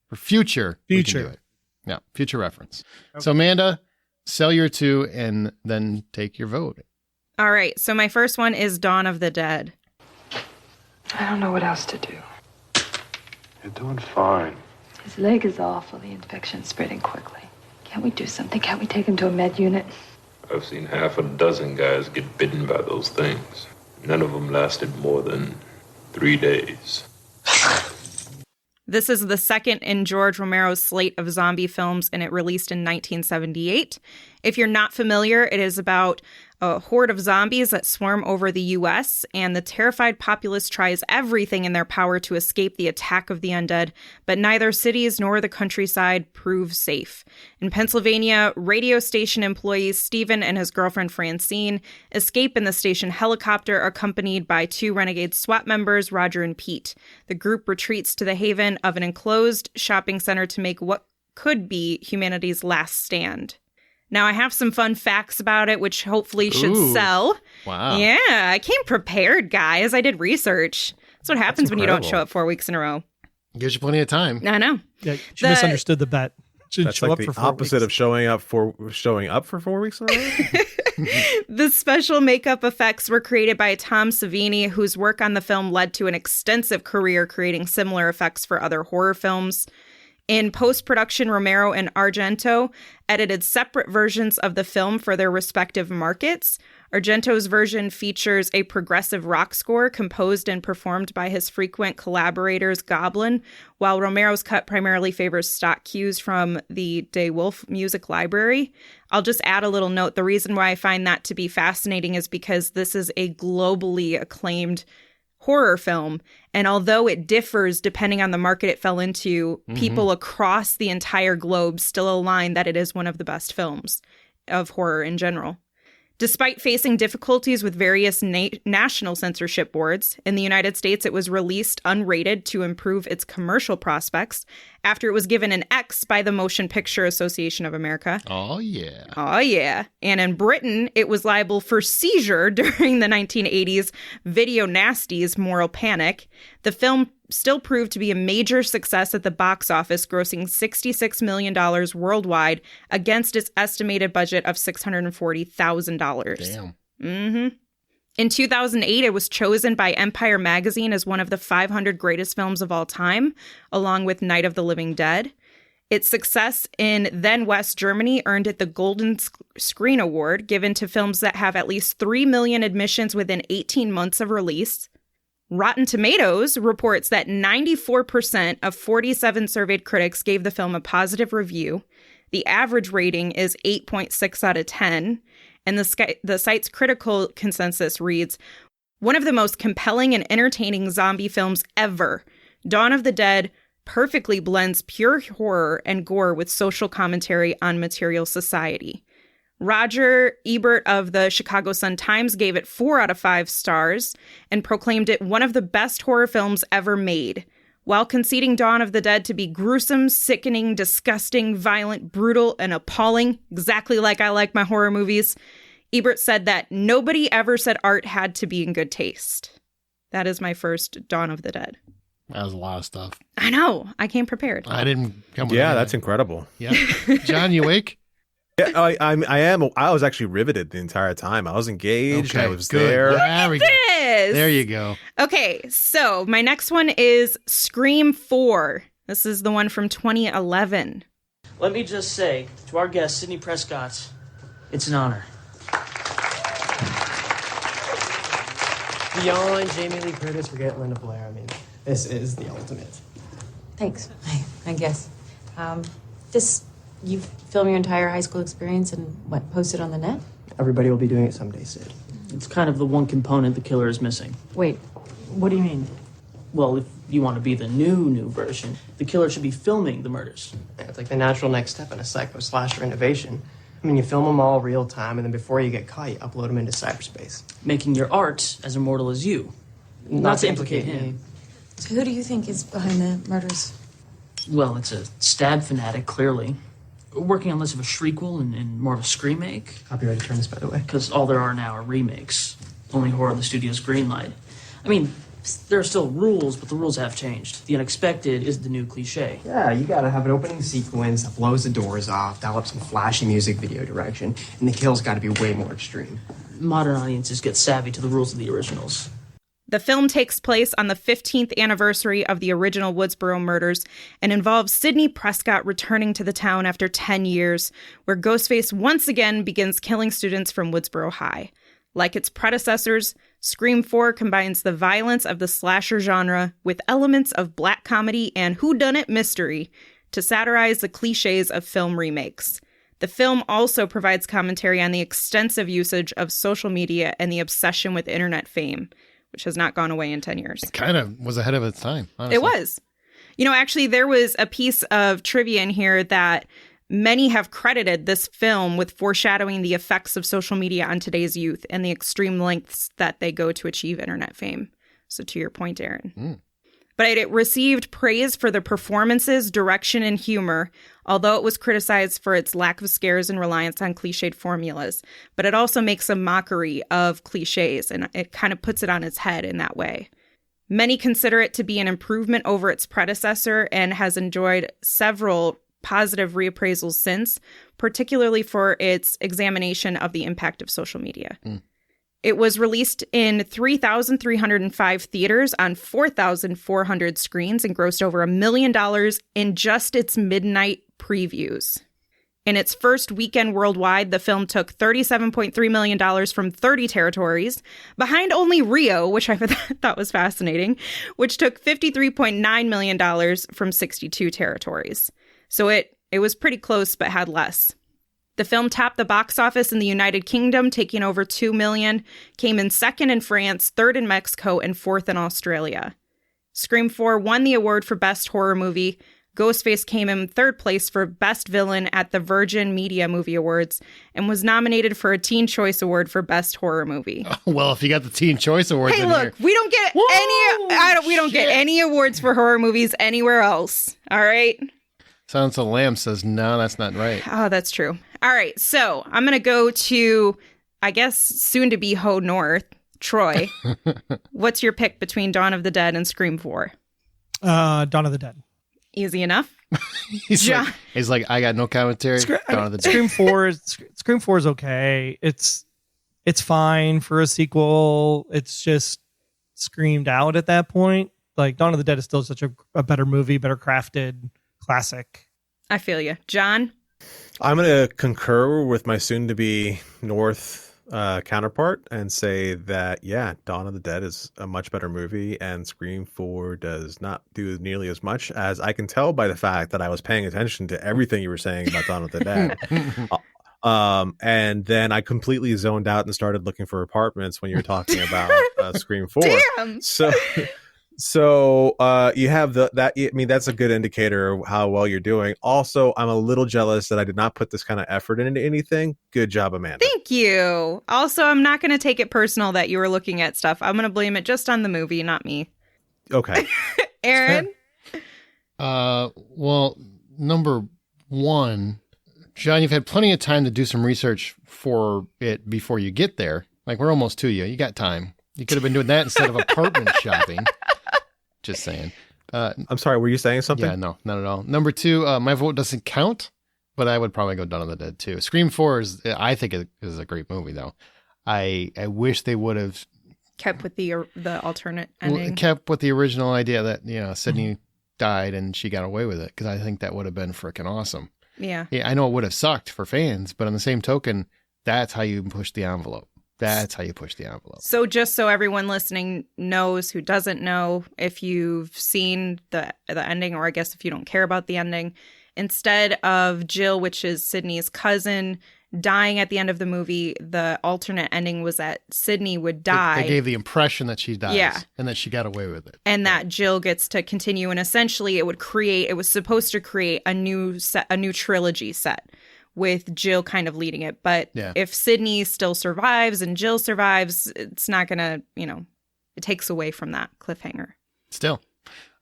for future, we can do it. Yeah, future reference. Okay. So, Amanda, sell your two and then take your vote. All right, so my first one is Dawn of the Dead. I don't know what else to do. You're doing fine. His leg is awful. The infection's spreading quickly. Can't we do something? Can't we take him to a med unit? I've seen half a dozen guys get bitten by those things. None of them lasted more than 3 days. This is the second in George Romero's slate of zombie films, and it released in 1978. If you're not familiar, it is about a horde of zombies that swarm over the U.S., and the terrified populace tries everything in their power to escape the attack of the undead, but neither cities nor the countryside prove safe. In Pennsylvania, radio station employees Stephen and his girlfriend Francine escape in the station helicopter accompanied by two renegade SWAT members, Roger and Pete. The group retreats to the haven of an enclosed shopping center to make what could be humanity's last stand. Now, I have some fun facts about it, which hopefully should sell. Wow. Yeah, I came prepared, guys. I did research. That's what happens when you don't show up 4 weeks in a row. Gives you plenty of time. I know. Yeah, she misunderstood the bet. That's like the opposite of showing up for 4 weeks in a row. The special makeup effects were created by Tom Savini, whose work on the film led to an extensive career creating similar effects for other horror films. In post-production, Romero and Argento edited separate versions of the film for their respective markets. Argento's version features a progressive rock score composed and performed by his frequent collaborators Goblin, while Romero's cut primarily favors stock cues from the De Wolf Music Library. I'll just add a little note. The reason why I find that to be fascinating is because this is a globally acclaimed horror film, and although it differs depending on the market it fell into, people across the entire globe still align that it is one of the best films of horror in general. Despite facing difficulties with various national censorship boards, in the United States it was released unrated to improve its commercial prospects after it was given an X by the Motion Picture Association of America. Oh, yeah. Oh, yeah. And in Britain, it was liable for seizure during the 1980s video nasties Moral Panic. The film still proved to be a major success at the box office, grossing $66 million worldwide against its estimated budget of $640,000. Damn. Mm-hmm. In 2008, it was chosen by Empire Magazine as one of the 500 greatest films of all time, along with Night of the Living Dead. Its success in then West Germany earned it the Golden Screen Award, given to films that have at least 3 million admissions within 18 months of release. Rotten Tomatoes reports that 94% of 47 surveyed critics gave the film a positive review. The average rating is 8.6 out of 10. And the site's critical consensus reads, one of the most compelling and entertaining zombie films ever. Dawn of the Dead perfectly blends pure horror and gore with social commentary on material society. Roger Ebert of the Chicago Sun-Times gave it 4 out of 5 stars and proclaimed it one of the best horror films ever made. While conceding Dawn of the Dead to be gruesome, sickening, disgusting, violent, brutal, and appalling, exactly like I like my horror movies, Ebert said that nobody ever said art had to be in good taste. That is my first Dawn of the Dead. That was a lot of stuff. I know. I came prepared. I didn't come with Yeah, anything. that's incredible. Yeah. John, you awake? Yeah, I am. I was actually riveted the entire time. I was engaged. I was good. there. There we go. Yes. There you go. Okay, so my next one is Scream 4. This is the one from 2011. Let me just say to our guest, Sidney Prescott, it's an honor. Beyond Jamie Lee Curtis, forget Linda Blair. I mean, this is the ultimate. Thanks, I guess. You film your entire high school experience and post it on the net? Everybody will be doing it someday, Sid. It's kind of the one component the killer is missing. Wait, what do you mean? Well, if you want to be the new version, the killer should be filming the murders. Yeah, it's like the natural next step in a psycho-slasher innovation. I mean, you film them all real time, and then before you get caught, you upload them into cyberspace. Making your art as immortal as you. Not to implicate him. So who do you think is behind the murders? Well, it's a stab fanatic, clearly. Working on less of a shriekwell and more of a scream-make. Copyright attorneys, by the way. Because all there are now are remakes. Only horror in the studio's greenlight. I mean, there are still rules, but the rules have changed. The unexpected is the new cliche. Yeah, you gotta have an opening sequence that blows the doors off, dial up some flashy music video direction, and the kill's gotta be way more extreme. Modern audiences get savvy to the rules of the originals. The film takes place on the 15th anniversary of the original Woodsboro murders and involves Sidney Prescott returning to the town after 10 years, where Ghostface once again begins killing students from Woodsboro High. Like its predecessors, Scream 4 combines the violence of the slasher genre with elements of black comedy and whodunit mystery to satirize the cliches of film remakes. The film also provides commentary on the extensive usage of social media and the obsession with internet fame, which has not gone away in 10 years. It kind of was ahead of its time, honestly. It was. You know, actually, there was a piece of trivia in here that many have credited this film with foreshadowing the effects of social media on today's youth and the extreme lengths that they go to achieve internet fame. So to your point, Aaron. But it received praise for the performances, direction, and humor, although it was criticized for its lack of scares and reliance on cliched formulas. But it also makes a mockery of cliches, and it kind of puts it on its head in that way. Many consider it to be an improvement over its predecessor and has enjoyed several positive reappraisals since, particularly for its examination of the impact of social media. It was released in 3,305 theaters on 4,400 screens and grossed over $1 million in just its midnight previews. In its first weekend worldwide, the film took $37.3 million from 30 territories, behind only Rio, which I thought was fascinating, which took $53.9 million from 62 territories. So it was pretty close, but had less. The film topped the box office in the United Kingdom, taking over $2 million, came in second in France, third in Mexico, and fourth in Australia. Scream 4 won the award for Best Horror Movie. Ghostface came in third place for Best Villain at the Virgin Media Movie Awards and was nominated for a Teen Choice Award for Best Horror Movie. Oh, well, if you got the Teen Choice Awards, hey, look, we don't get we don't get any awards for horror movies anywhere else. All right. Silence of the Lambs says no, that's not right. Oh, that's true. All right, so I'm gonna go to, I guess, soon to be Ho North, Troy. What's your pick between Dawn of the Dead and Scream 4? Dawn of the Dead. Easy enough. he's like, I got no commentary. Dawn of the Dead. Scream 4 is okay. It's fine for a sequel. It's just screamed out at that point. Like Dawn of the Dead is still such a better movie, better crafted classic. I feel you, John. I'm going to concur with my soon-to-be North counterpart and say that, yeah, Dawn of the Dead is a much better movie, and Scream 4 does not do nearly as much, as I can tell by the fact that I was paying attention to everything you were saying about Dawn of the Dead. And then I completely zoned out and started looking for apartments when you were talking about Scream 4. Damn. So you have that. I mean, that's a good indicator of how well you're doing. Also, I'm a little jealous that I did not put this kind of effort into anything. Good job, Amanda. Thank you. Also, I'm not going to take it personal that you were looking at stuff. I'm going to blame it just on the movie, not me. Okay. Aaron? Well, number one, John, you've had plenty of time to do some research for it before you get there. Like, we're almost to you. You got time. You could have been doing that instead of apartment shopping. Just saying. I'm sorry, were you saying something? Yeah, no, not at all. Number two, my vote doesn't count, but I would probably go Dawn of the Dead too. Scream 4 I think is a great movie though. I wish they would have kept with the alternate ending. Kept with the original idea that, Sydney died and she got away with it, because I think that would have been freaking awesome. Yeah. Yeah, I know it would have sucked for fans, but on the same token, that's how you push the envelope. That's how you push the envelope. So just so everyone listening knows who doesn't know, if you've seen the ending, or I guess if you don't care about the ending, instead of Jill, which is Sydney's cousin, dying at the end of the movie, the alternate ending was that Sydney would die. They gave the impression that she dies, yeah, and that she got away with it. And that Jill gets to continue, and essentially it was supposed to create a new trilogy set, with Jill kind of leading it. But if Sydney still survives and Jill survives, it's not going to, it takes away from that cliffhanger. Still.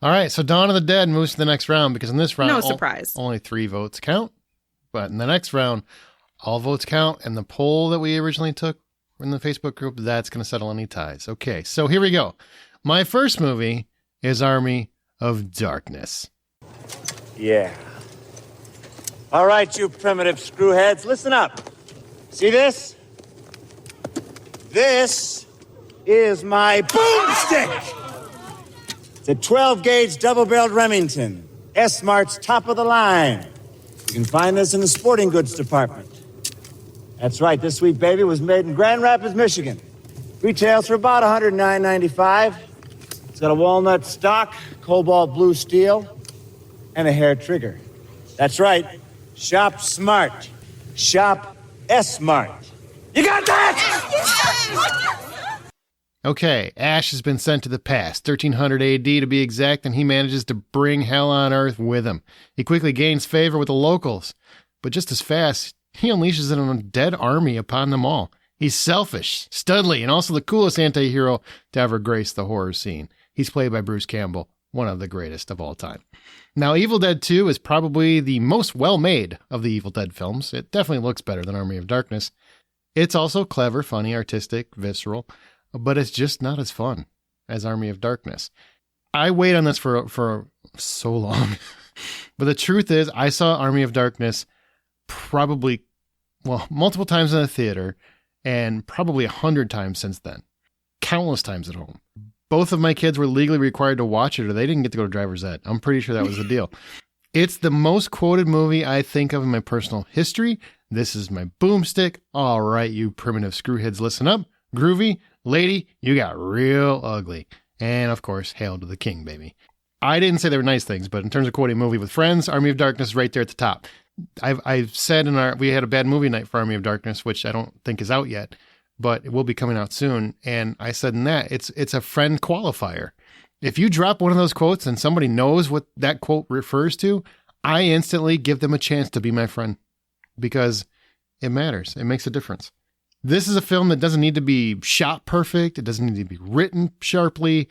All right. So Dawn of the Dead moves to the next round, because in this round, no surprise, only 3 votes count. But in the next round, all votes count. And the poll that we originally took in the Facebook group, that's going to settle any ties. Okay. So here we go. My first movie is Army of Darkness. Yeah. All right, you primitive screwheads, listen up. See this? This is my boomstick. It's a 12-gauge double-barreled Remington. S-Mart's top of the line. You can find this in the sporting goods department. That's right, this sweet baby was made in Grand Rapids, Michigan. Retails for about $109.95. It's got a walnut stock, cobalt blue steel, and a hair trigger. That's right. Shop smart. Shop S-Mart. You got that? Okay, Ash has been sent to the past, 1300 AD to be exact, and he manages to bring hell on earth with him. He quickly gains favor with the locals, but just as fast, he unleashes an undead army upon them all. He's selfish, studly, and also the coolest anti-hero to ever grace the horror scene. He's played by Bruce Campbell, one of the greatest of all time. Now, Evil Dead 2 is probably the most well-made of the Evil Dead films. It definitely looks better than Army of Darkness. It's also clever, funny, artistic, visceral, but it's just not as fun as Army of Darkness. I wait on this for so long. But the truth is, I saw Army of Darkness multiple times in the theater, and probably 100 times since then. Countless times at home. Both of my kids were legally required to watch it or they didn't get to go to driver's ed. I'm pretty sure that was the deal. It's the most quoted movie I think of in my personal history. This is my boomstick. All right, you primitive screwheads, listen up. Groovy, lady, you got real ugly. And of course, hail to the king, baby. I didn't say they were nice things, but in terms of quoting a movie with friends, Army of Darkness is right there at the top. I've said we had a bad movie night for Army of Darkness, which I don't think is out yet, but it will be coming out soon. And I said in that, it's a friend qualifier. If you drop one of those quotes and somebody knows what that quote refers to, I instantly give them a chance to be my friend because it matters. It makes a difference. This is a film that doesn't need to be shot perfect. It doesn't need to be written sharply.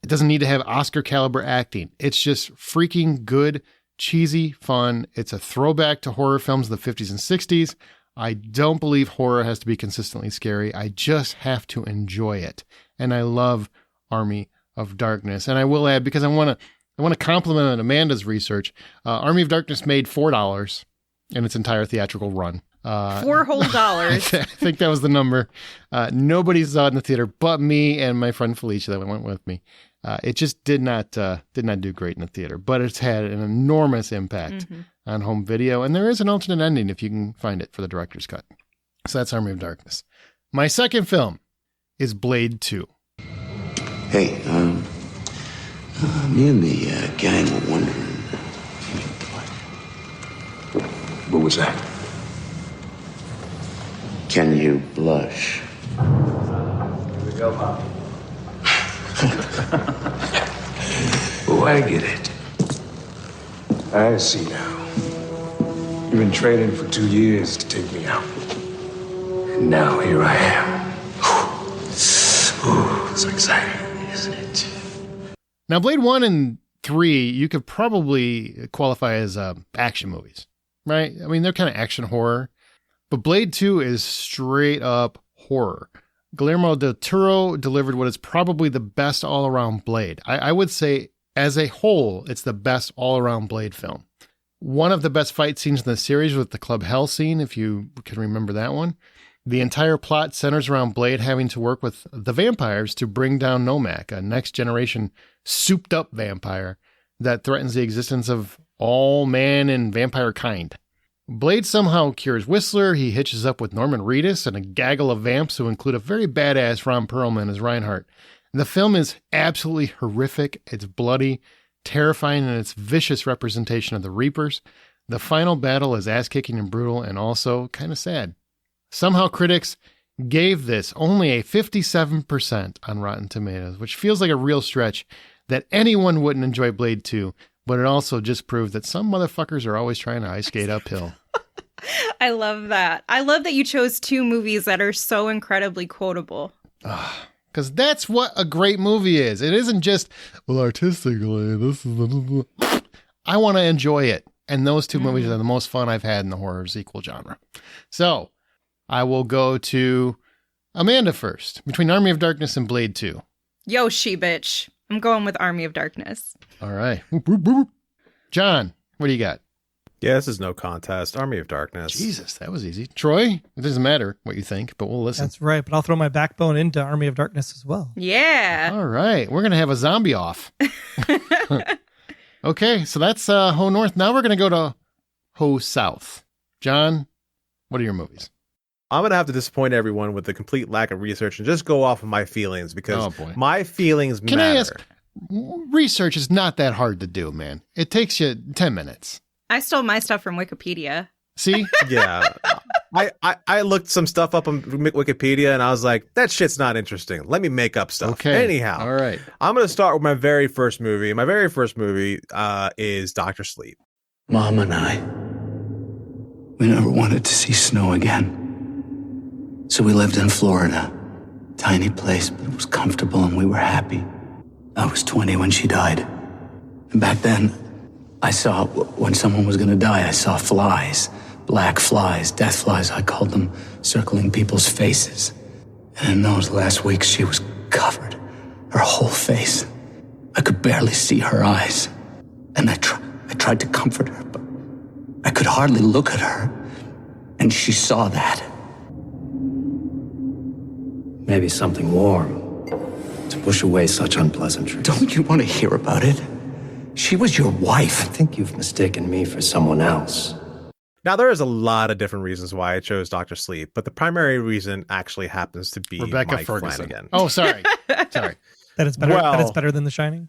It doesn't need to have Oscar caliber acting. It's just freaking good, cheesy fun. It's a throwback to horror films of the 50s and 60s. I don't believe horror has to be consistently scary. I just have to enjoy it. And I love Army of Darkness. And I will add, because I want to compliment Amanda's research, Army of Darkness made $4 in its entire theatrical run. $4 whole. I think that was the number. Nobody saw it in the theater but me and my friend Felicia that went with me. It just did not do great in the theater, but it's had an enormous impact on home video. And there is an alternate ending if you can find it for the director's cut. So that's Army of Darkness. My second film is Blade 2. Hey, me and the gang were wondering. What was that? Can you blush? Here we go, Pop. Oh, I get it. I see now. You've been training for 2 years to take me out. And now here I am. Ooh, so exciting, isn't it? Now, Blade 1 and 3, you could probably qualify as action movies, right? I mean, they're kind of action horror. But Blade 2 is straight up horror. Guillermo del Toro delivered what is probably the best all-around Blade. I would say, as a whole, it's the best all-around Blade film. One of the best fight scenes in the series was the Club Hell scene, if you can remember that one. The entire plot centers around Blade having to work with the vampires to bring down Nomak, a next-generation souped-up vampire that threatens the existence of all man and vampire kind. Blade somehow cures Whistler. He hitches up with Norman Reedus and a gaggle of vamps who include a very badass Ron Perlman as Reinhardt. The film is absolutely horrific. It's bloody, terrifying in its vicious representation of the Reapers. The final battle is ass-kicking and brutal and also kind of sad. Somehow critics gave this only a 57% on Rotten Tomatoes, which feels like a real stretch that anyone wouldn't enjoy Blade 2, but it also just proved that some motherfuckers are always trying to ice skate uphill. I love that. I love that you chose two movies that are so incredibly quotable. Because that's what a great movie is. It isn't just, well, artistically, this is... I want to enjoy it. And those two movies are the most fun I've had in the horror sequel genre. So, I will go to Amanda first. Between Army of Darkness and Blade 2. Yo, she-bitch. I'm going with Army of Darkness. All right. John, what do you got? Yeah, this is no contest. Army of Darkness. Jesus, that was easy. Troy, it doesn't matter what you think, but we'll listen. That's right, but I'll throw my backbone into Army of Darkness as well. Yeah. All right. We're going to have a zombie off. Okay, so that's Ho North. Now we're going to go to Ho South. John, what are your movies? I'm going to have to disappoint everyone with the complete lack of research and just go off of my feelings because my feelings matter. Can I ask, research is not that hard to do, man. It takes you 10 minutes. I stole my stuff from Wikipedia. See? Yeah. I looked some stuff up on Wikipedia and I was like, that shit's not interesting. Let me make up stuff. Okay. Anyhow. All right. I'm going to start with my very first movie. My very first movie is Dr. Sleep. Mom and I, we never wanted to see snow again. So we lived in Florida. Tiny place, but it was comfortable and we were happy. I was 20 when she died. And back then, I saw, when someone was going to die, I saw flies, black flies, death flies, I called them, circling people's faces. And in those last weeks, she was covered, her whole face. I could barely see her eyes. And I tried to comfort her, but I could hardly look at her. And she saw that. Maybe something warm to push away such unpleasantries. Don't you want to hear about it? She was your wife. I think you've mistaken me for someone else. Now, there is a lot of different reasons why I chose Dr. Sleep, but the primary reason actually happens to be Rebecca Mike Ferguson. Flanagan. Oh, sorry. Sorry. That it's better. That it's better than The Shining.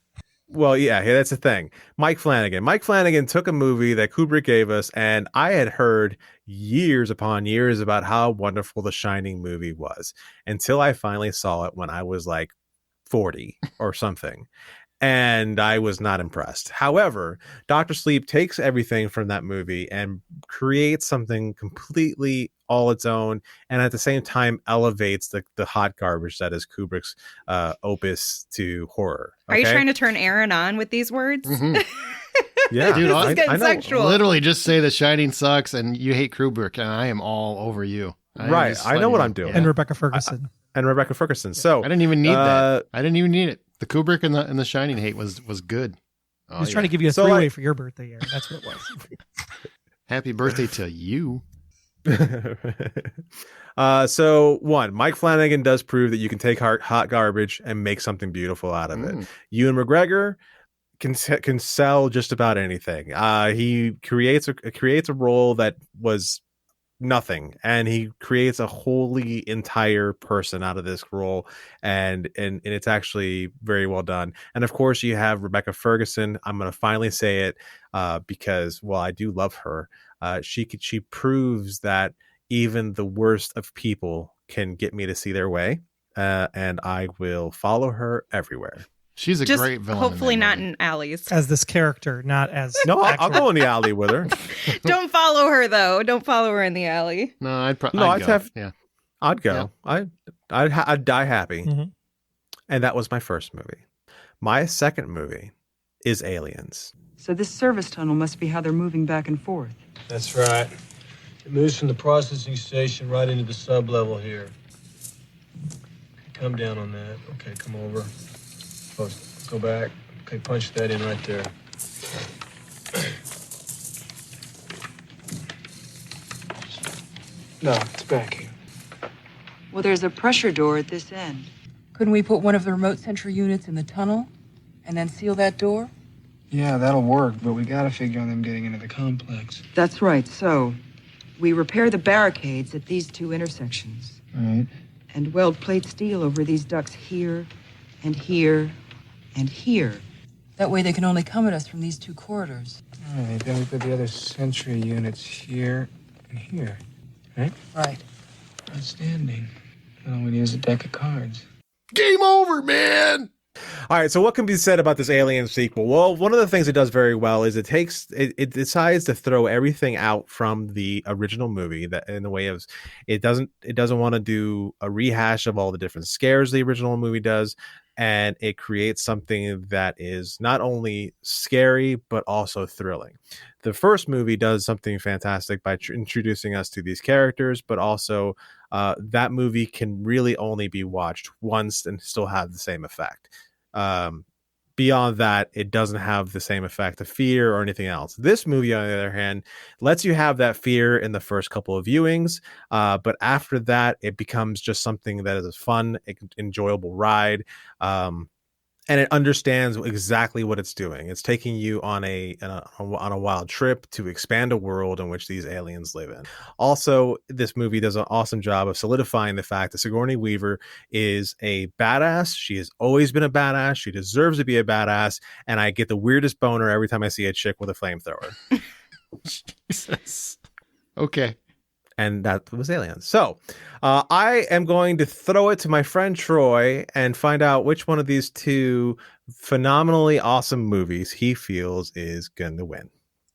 Well, yeah, that's the thing. Mike Flanagan. Mike Flanagan took a movie that Kubrick gave us, and I had heard years upon years about how wonderful The Shining movie was until I finally saw it when I was like 40 or something. And I was not impressed. However, Dr. Sleep takes everything from that movie and creates something completely all its own, and at the same time elevates the hot garbage that is Kubrick's opus to horror. Okay? Are you trying to turn Aaron on with these words? Mm-hmm. Yeah, dude, I know. Sexual. Literally just say The Shining sucks and you hate Kubrick, and I am all over you. Right. I know what I'm doing. And Rebecca Ferguson. So I didn't even need that. I didn't even need it. The Kubrick and the Shining hate was good. I was trying to give you a three-way for your birthday, Aaron. That's what it was. Happy birthday to you. So one, Mike Flanagan does prove that you can take hot garbage and make something beautiful out of it. Ewan McGregor can sell just about anything. He creates a role that was nothing, and he creates a wholly entire person out of this role, and it's actually very well done. And of course you have Rebecca Ferguson. I'm going to finally say it because while I do love her, she proves that even the worst of people can get me to see their way, and I will follow her everywhere. She's a great villain. Hopefully not in alleys. As this character, not as... No, I'll go in the alley with her. Don't follow her, though. Don't follow her in the alley. No, I'd go. Yeah. I'd go. Yeah. I'd die happy. Mm-hmm. And that was my first movie. My second movie is Aliens. So this service tunnel must be how they're moving back and forth. That's right. It moves from the processing station right into the sub-level here. Come down on that. Okay, come over. Post. Go back. Okay, punch that in right there. No, it's back here. Well, there's a pressure door at this end. Couldn't we put one of the remote sentry units in the tunnel and then seal that door? Yeah, that'll work, but we gotta figure on them getting into the complex. That's right. So, we repair the barricades at these two intersections. All right. And weld plate steel over these ducts here and here and here. That way they can only come at us from these two corridors. All right, then we put the other sentry units here and here, right? Right. Outstanding. Now we use a deck of cards. Game over, man! All right, so what can be said about this Alien sequel? Well, one of the things it does very well is it decides to throw everything out from the original movie, that in the way of it doesn't want to do a rehash of all the different scares the original movie does, and it creates something that is not only scary but also thrilling. The first movie does something fantastic by introducing us to these characters, but also that movie can really only be watched once and still have the same effect. Beyond that, it doesn't have the same effect of fear or anything else. This movie, on the other hand, lets you have that fear in the first couple of viewings, but after that, it becomes just something that is a fun, enjoyable ride. And it understands exactly what it's doing. It's taking you on a wild trip to expand a world in which these aliens live in. Also, this movie does an awesome job of solidifying the fact that Sigourney Weaver is a badass. She has always been a badass. She deserves to be a badass. And I get the weirdest boner every time I see a chick with a flamethrower. Jesus. Okay. And that was Aliens. So I am going to throw it to my friend Troy and find out which one of these two phenomenally awesome movies he feels is going to win.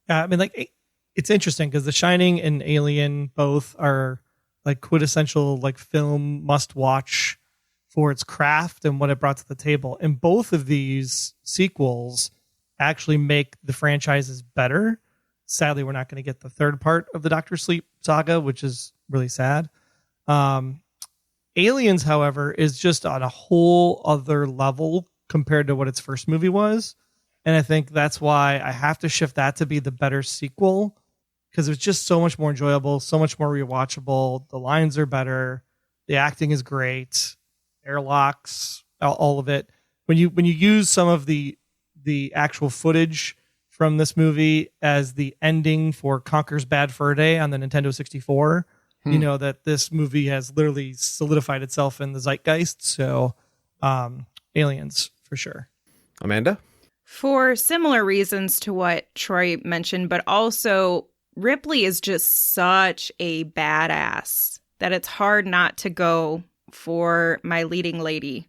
I mean, like, it's interesting because The Shining and Alien both are like quintessential like film must watch for its craft and what it brought to the table. And both of these sequels actually make the franchises better. Sadly, we're not going to get the third part of the Dr. Sleep saga, which is really sad. Aliens, however, is just on a whole other level compared to what its first movie was. And I think that's why I have to shift that to be the better sequel, because it's just so much more enjoyable, so much more rewatchable. The lines are better. The acting is great. airlocks, all of it. When you use some of the actual footage from this movie as the ending for Conker's Bad Fur Day on the Nintendo 64, you know that this movie has literally solidified itself in the zeitgeist. So, Aliens for sure. Amanda? For similar reasons to what Troy mentioned, but also Ripley is just such a badass that it's hard not to go for my leading lady.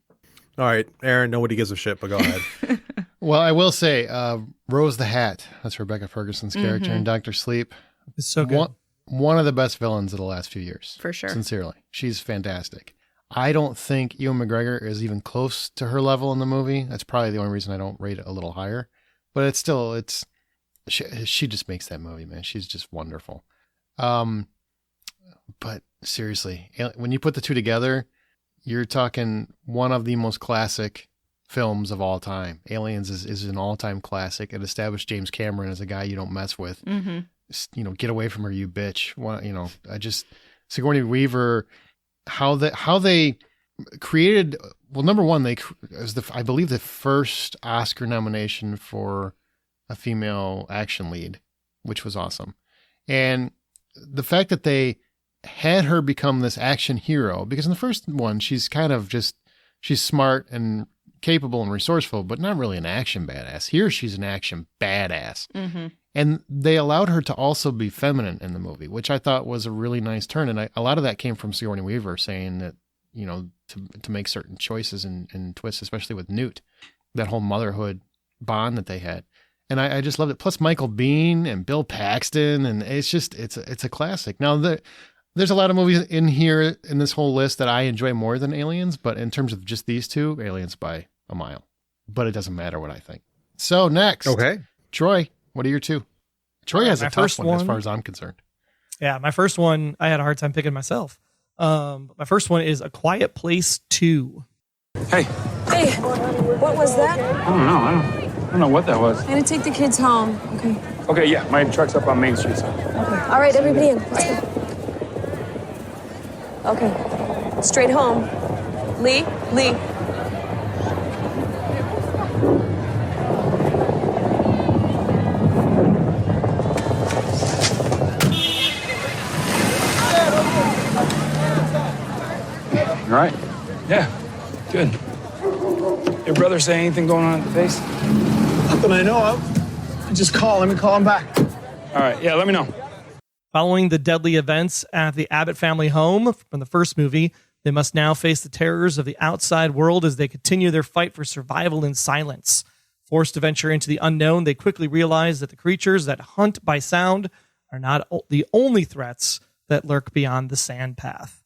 All right, Aaron, nobody gives a shit, but go ahead. Well, I will say, Rose the Hat, that's Rebecca Ferguson's character in Dr. Sleep. It's so good. One of the best villains of the last few years. For sure. Sincerely. She's fantastic. I don't think Ewan McGregor is even close to her level in the movie. That's probably the only reason I don't rate it a little higher. But she just makes that movie, man. She's just wonderful. But seriously, when you put the two together, you're talking one of the most classic films of all time. Aliens is an all-time classic. It established James Cameron as a guy you don't mess with. Mm-hmm. Get away from her, you bitch. Sigourney Weaver, how they created. Well, number one, I believe the first Oscar nomination for a female action lead, which was awesome, and the fact that they had her become this action hero, because in the first one she's kind of she's smart and capable and resourceful, but not really an action badass. Here she's an action badass. Mm-hmm. And they allowed her to also be feminine in the movie, which I thought was a really nice turn. And a lot of that came from Sigourney Weaver saying that, to make certain choices and twists, especially with Newt, that whole motherhood bond that they had. And I just loved it. Plus Michael Biehn and Bill Paxton. And it's a classic. Now, there's a lot of movies in here in this whole list that I enjoy more than Aliens, but in terms of just these two, Aliens by a mile. But it doesn't matter what I think. So next. Okay. Troy, what are your two? Troy has a tough one as far as I'm concerned. Yeah, my first one, I had a hard time picking myself. My first one is A Quiet Place 2. Hey. Hey, what was that? I don't know. I don't know what that was. I'm gonna take the kids home, okay? Okay, yeah, my truck's up on Main Street. So. Okay. All right, everybody in. Let's go. Okay, straight home. Lee. All right. Yeah, good. Your brother say anything going on at the base? Nothing I know of. Just let me call him back. All right, yeah, let me know. Following the deadly events at the Abbott family home from the first movie, they must now face the terrors of the outside world as they continue their fight for survival in silence. Forced to venture into the unknown, they quickly realize that the creatures that hunt by sound are not the only threats that lurk beyond the sand path.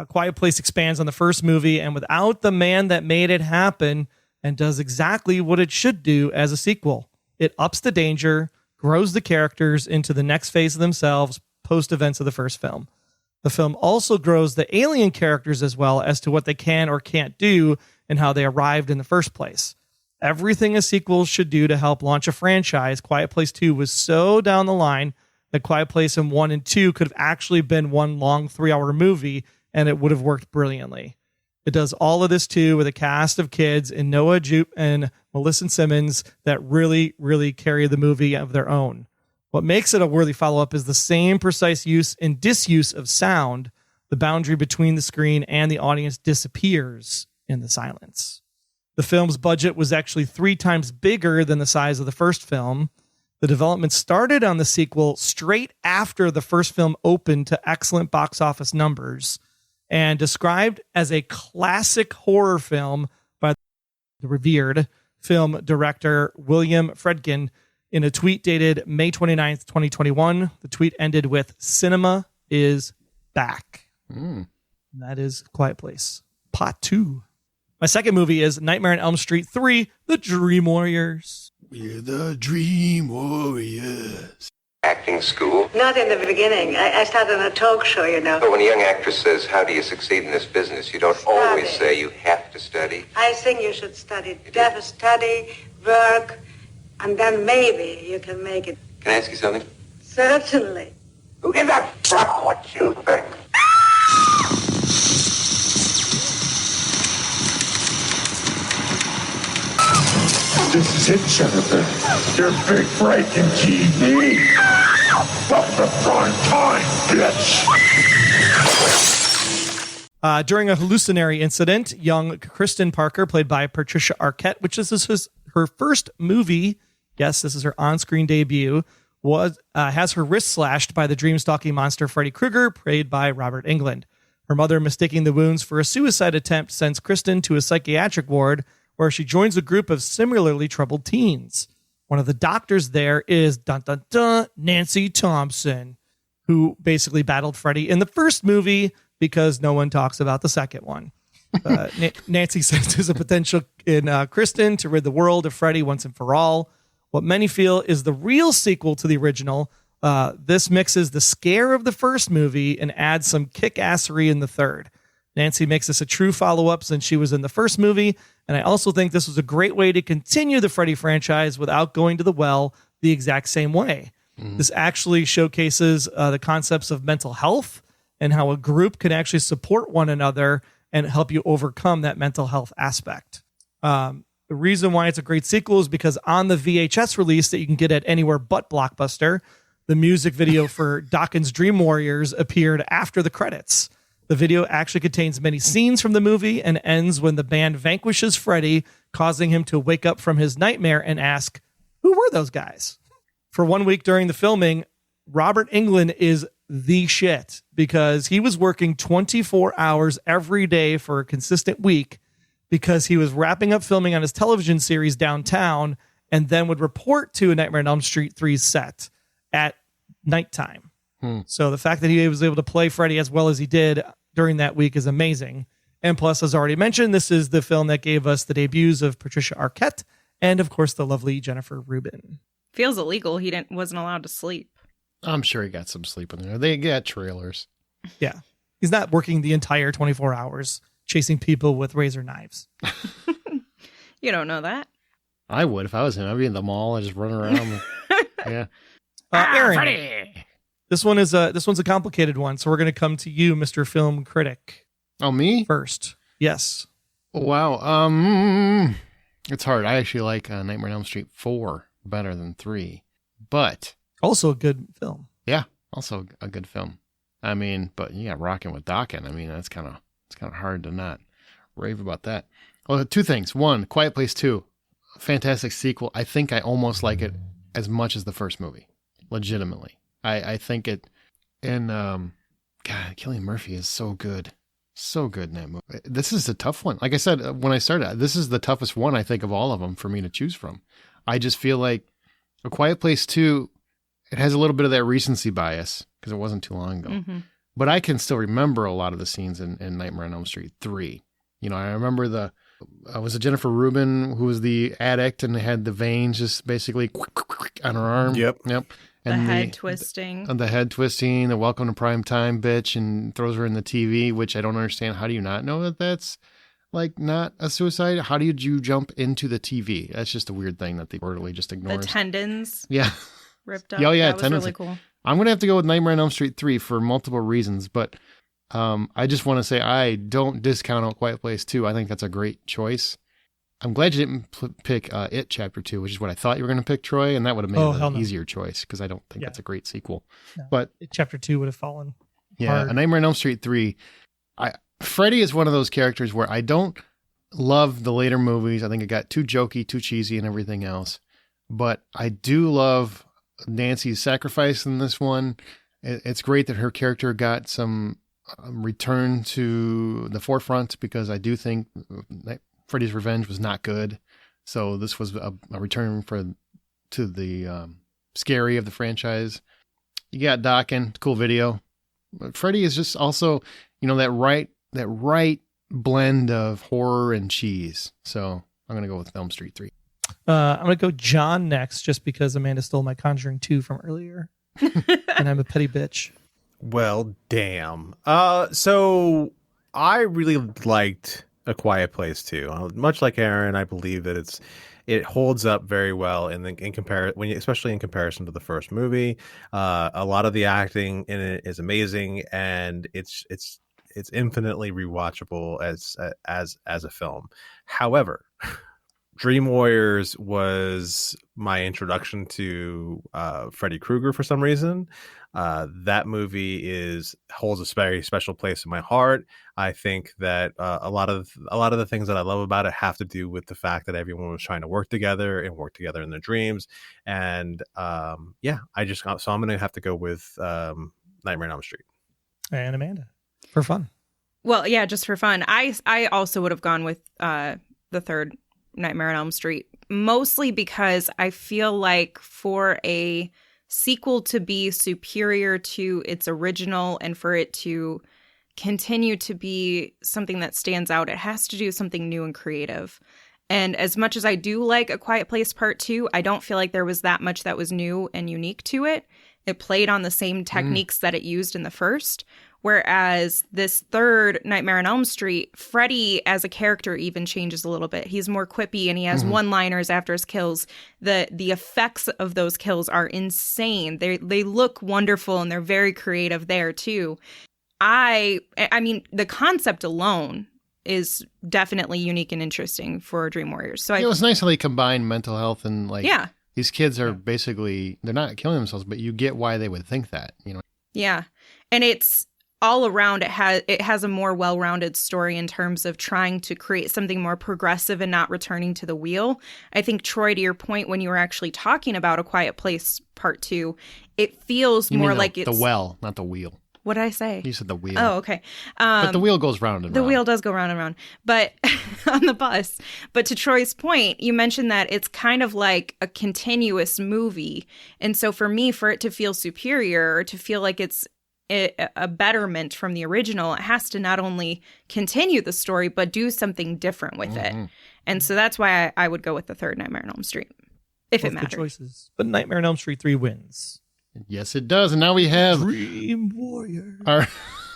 Quiet Place expands on the first movie, and without the man that made it happen, and does exactly what it should do as a sequel. It ups the danger, grows the characters into the next phase of themselves post events of the first film. The film also grows the alien characters as well as to what they can or can't do and how they arrived in the first place. Everything a sequel should do to help launch a franchise, Quiet Place 2 was so down the line that Quiet Place 1 and 2 could have actually been one long 3-hour movie, and it would have worked brilliantly. It does all of this too with a cast of kids in Noah Jupe and Melissa Simmons that really, really carry the movie of their own. What makes it a worthy follow-up is the same precise use and disuse of sound. The boundary between the screen and the audience disappears in the silence. The film's budget was actually 3 times bigger than the size of the first film. The development started on the sequel straight after the first film opened to excellent box office numbers, and described as a classic horror film by the revered film director William Friedkin in a tweet dated May 29th, 2021. The tweet ended with, "Cinema is back." And that is Quiet Place. Part 2. My second movie is Nightmare on Elm Street 3, The Dream Warriors. We're the Dream Warriors. Acting school? Not in the beginning. I started on a talk show, you know. But when a young actress says, how do you succeed in this business, you don't always say you have to study. I think you should study. Study, work, and then maybe you can make it. Can I ask you something? Certainly. Who gives a fuck what you think? This is it, Jennifer. Your big break in TV. Welcome to prime time, bitch. During a hallucinatory incident, young Kristen Parker, played by Patricia Arquette, which is her first movie. Yes, this is her on-screen debut. Has her wrist slashed by the dream-stalking monster Freddy Krueger, played by Robert Englund. Her mother, mistaking the wounds for a suicide attempt, sends Kristen to a psychiatric ward where she joins a group of similarly troubled teens. One of the doctors there is Nancy Thompson, who basically battled Freddy in the first movie because no one talks about the second one. Nancy senses a potential in Kristen to rid the world of Freddy once and for all. What many feel is the real sequel to the original. This mixes the scare of the first movie and adds some kick-assery in the third. Nancy makes this a true follow-up since she was in the first movie, and I also think this was a great way to continue the Freddy franchise without going to the well the exact same way. This actually showcases the concepts of mental health and how a group can actually support one another and help you overcome that mental health aspect. The reason why it's a great sequel is because on the VHS release that you can get at anywhere but Blockbuster, the music video for Dawkins' Dream Warriors appeared after the credits. The video actually contains many scenes from the movie and ends when the band vanquishes Freddy, causing him to wake up from his nightmare and ask, who were those guys? For 1 week during the filming, Robert Englund is the shit because he was working 24 hours every day for a consistent week because he was wrapping up filming on his television series Downtown and then would report to a Nightmare on Elm Street 3 set at nighttime. So the fact that he was able to play Freddy as well as he did during that week is amazing. And plus, as already mentioned, this is the film that gave us the debuts of Patricia Arquette and, of course, the lovely Jennifer Rubin. Feels illegal. He wasn't allowed to sleep. I'm sure he got some sleep in there. They get trailers. Yeah. He's not working the entire 24 hours chasing people with razor knives. You don't know that. I would if I was him. I'd be in the mall. I'd just run around. Yeah. Aaron, Freddy! This one's a complicated one, so we're going to come to you, Mr. Film Critic. Oh, me? First. Yes. Wow. It's hard. I actually like Nightmare on Elm Street 4 better than 3. But also a good film. Yeah, also a good film. I mean, but yeah, Rockin' with Dokken. I mean, it's kind of hard to not rave about that. Well, two things. One, Quiet Place 2, fantastic sequel. I think I almost like it as much as the first movie. Legitimately. I think it, and God, Cillian Murphy is so good. So good in that movie. This is a tough one. Like I said, when I started, this is the toughest one, I think, of all of them for me to choose from. I just feel like A Quiet Place 2, it has a little bit of that recency bias because it wasn't too long ago. Mm-hmm. But I can still remember a lot of the scenes in Nightmare on Elm Street 3. You know, I remember was it Jennifer Rubin who was the addict and had the veins just basically on her arm? Yep. And the head twisting. The head twisting, the welcome to prime time bitch, and throws her in the TV, which I don't understand. How do you not know that that's like not a suicide? How do you jump into the TV? That's just a weird thing that the orderly just ignores. The tendons. Yeah. Ripped up. Oh, yeah. That was tendons. really cool. I'm going to have to go with Nightmare on Elm Street 3 for multiple reasons, but I just want to say I don't discount A Quiet Place 2. I think that's a great choice. I'm glad you didn't pick It Chapter 2, which is what I thought you were going to pick, Troy, and that would have made it an easier choice because I don't think that's a great sequel. No, but It Chapter 2 would have fallen hard. A Nightmare on Elm Street 3, Freddy is one of those characters where I don't love the later movies. I think it got too jokey, too cheesy, and everything else. But I do love Nancy's sacrifice in this one. It's great that her character got some return to the forefront because I do think Freddy's Revenge was not good. So this was a return to the scary of the franchise. You got Dokken, cool video. But Freddy is just also, that right blend of horror and cheese. So I'm going to go with Elm Street 3. I'm going to go John next just because Amanda stole my Conjuring 2 from earlier. And I'm a petty bitch. Well, damn. So I really liked A Quiet Place 2. Much like Aaron, I believe that it holds up very well especially in comparison to the first movie. A lot of the acting in it is amazing, and it's infinitely rewatchable as a film. However, Dream Warriors was my introduction to Freddy Krueger for some reason. That movie holds a very special place in my heart. I think that a lot of the things that I love about it have to do with the fact that everyone was trying to work together in their dreams. And so I'm going to have to go with Nightmare on Elm Street. And Amanda, for fun. Well, yeah, just for fun. I also would have gone with the third Nightmare on Elm Street, mostly because I feel like for a sequel to be superior to its original and for it to continue to be something that stands out, it has to do something new and creative. And as much as I do like A Quiet Place Part 2, I don't feel like there was that much that was new and unique to it. It played on the same techniques that it used in the first. Whereas this third Nightmare on Elm Street, Freddy as a character even changes a little bit. He's more quippy and he has one-liners after his kills. The effects of those kills are insane. They look wonderful and they're very creative there too. I mean, the concept alone is definitely unique and interesting for Dream Warriors. So it was nice how they combine mental health and yeah. These kids are basically, they're not killing themselves, but you get why they would think that, you know. Yeah. And it's all around, it has a more well-rounded story in terms of trying to create something more progressive and not returning to the wheel. I think, Troy, to your point, when you were actually talking about A Quiet Place Part 2, it feels more like it's... the well, not the wheel. What did I say? You said the wheel. Oh, okay. But the wheel goes round and round. The wheel does go round and round, but on the bus. But to Troy's point, you mentioned that it's kind of like a continuous movie. And so for me, for it to feel superior or to feel like it's a betterment from the original, it has to not only continue the story, but do something different with it. And so that's why I would go with the third Nightmare on Elm Street, if it matters. Good choices. But Nightmare on Elm Street 3 wins. Yes, it does. And now we have Dream Warrior.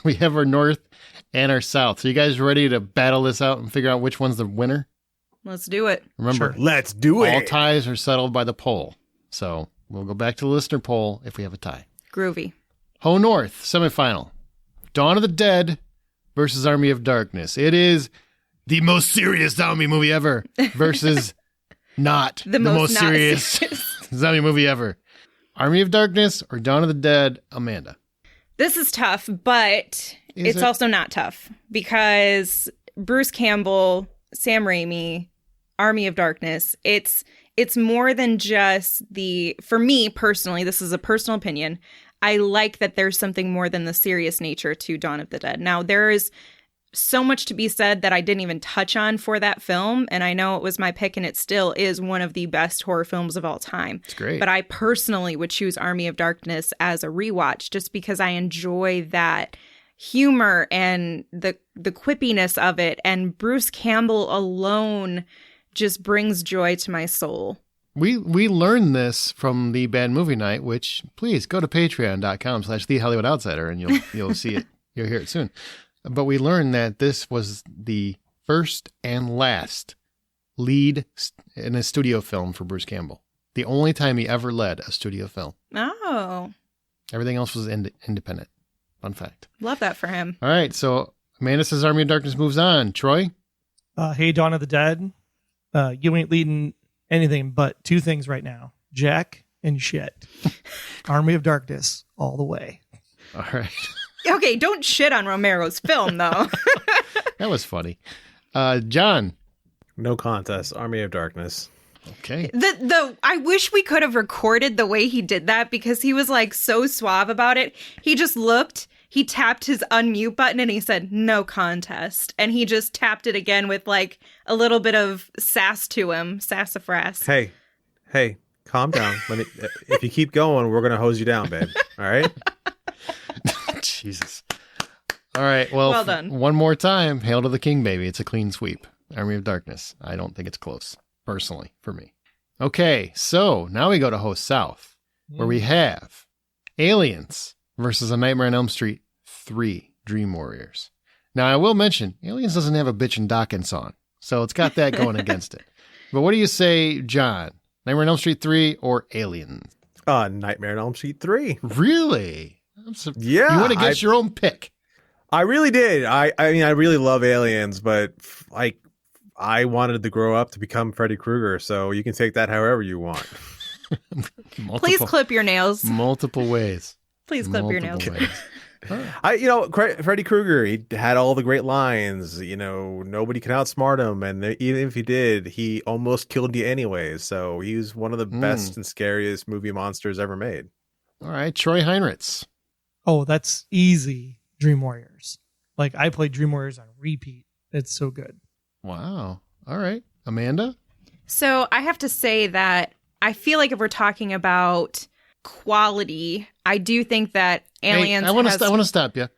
We have our North and our South. So you guys ready to battle this out and figure out which one's the winner? Let's do it. Remember, let's do it. All ties are settled by the poll. So we'll go back to the listener poll if we have a tie. Groovy. Ho North, semifinal. Dawn of the Dead versus Army of Darkness. It is the most serious zombie movie ever versus not the most serious zombie movie ever. Army of Darkness or Dawn of the Dead, Amanda? This is tough, but it's also not tough because Bruce Campbell, Sam Raimi, Army of Darkness, it's more than just for me personally, this is a personal opinion, I like that there's something more than the serious nature to Dawn of the Dead. Now, there is so much to be said that I didn't even touch on for that film, and I know it was my pick, and it still is one of the best horror films of all time. It's great. But I personally would choose Army of Darkness as a rewatch just because I enjoy that humor and the quippiness of it, and Bruce Campbell alone just brings joy to my soul. We learned this from the Bad Movie Night, which please go to patreon.com/thehollywoodoutsiders and you'll see it. You'll hear it soon. But we learned that this was the first and last lead in a studio film for Bruce Campbell. The only time he ever led a studio film. Oh. Everything else was independent. Fun fact. Love that for him. All right. So Amanda says Army of Darkness moves on. Troy? Hey, Dawn of the Dead. You ain't leading anything but two things right now. Jack and shit. Army of Darkness all the way. All right. Okay, don't shit on Romero's film, though. That was funny. John? No contest. Army of Darkness. Okay. I wish we could have recorded the way he did that because he was like so suave about it. He just looked, he tapped his unmute button and he said, no contest. And he just tapped it again with like a little bit of sass to him, sassafras. Hey, calm down. If you keep going, we're going to hose you down, babe. All right? Jesus. All right. Well done. One more time. Hail to the king, baby. It's a clean sweep. Army of Darkness. I don't think it's close, personally, for me. Okay. So now we go to Host South, where we have Aliens versus A Nightmare on Elm Street 3 Dream Warriors. Now, I will mention, Aliens doesn't have a Bitchin' Dawkins song, so it's got that going against it. But what do you say, John? Nightmare on Elm Street 3 or Aliens? Nightmare on Elm Street 3. Really? Yeah. You want to get your own pick. I really did. I mean, I really love Aliens, but like I wanted to grow up to become Freddy Krueger, so you can take that however you want. Please clip your nails. Multiple ways. Please clip your nails. Freddy Krueger, he had all the great lines. Nobody can outsmart him, and even if he did, he almost killed you anyways. So he was one of the best and scariest movie monsters ever made. All right, Troy Heinrichs. Oh, that's easy. Dream Warriors. Like, I played Dream Warriors on repeat. It's so good. Wow. All right, Amanda. So I have to say that I feel like if we're talking about quality, I do think that Aliens. Hey, I want to stop you.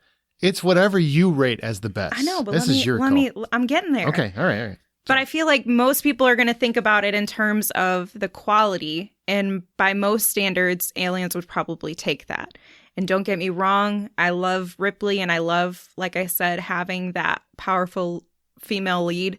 It's whatever you rate as the best. I know, but this is your call. I'm getting there. Okay, all right. But I feel like most people are going to think about it in terms of the quality, and by most standards, Aliens would probably take that. And don't get me wrong, I love Ripley, and I love, like I said, having that powerful female lead.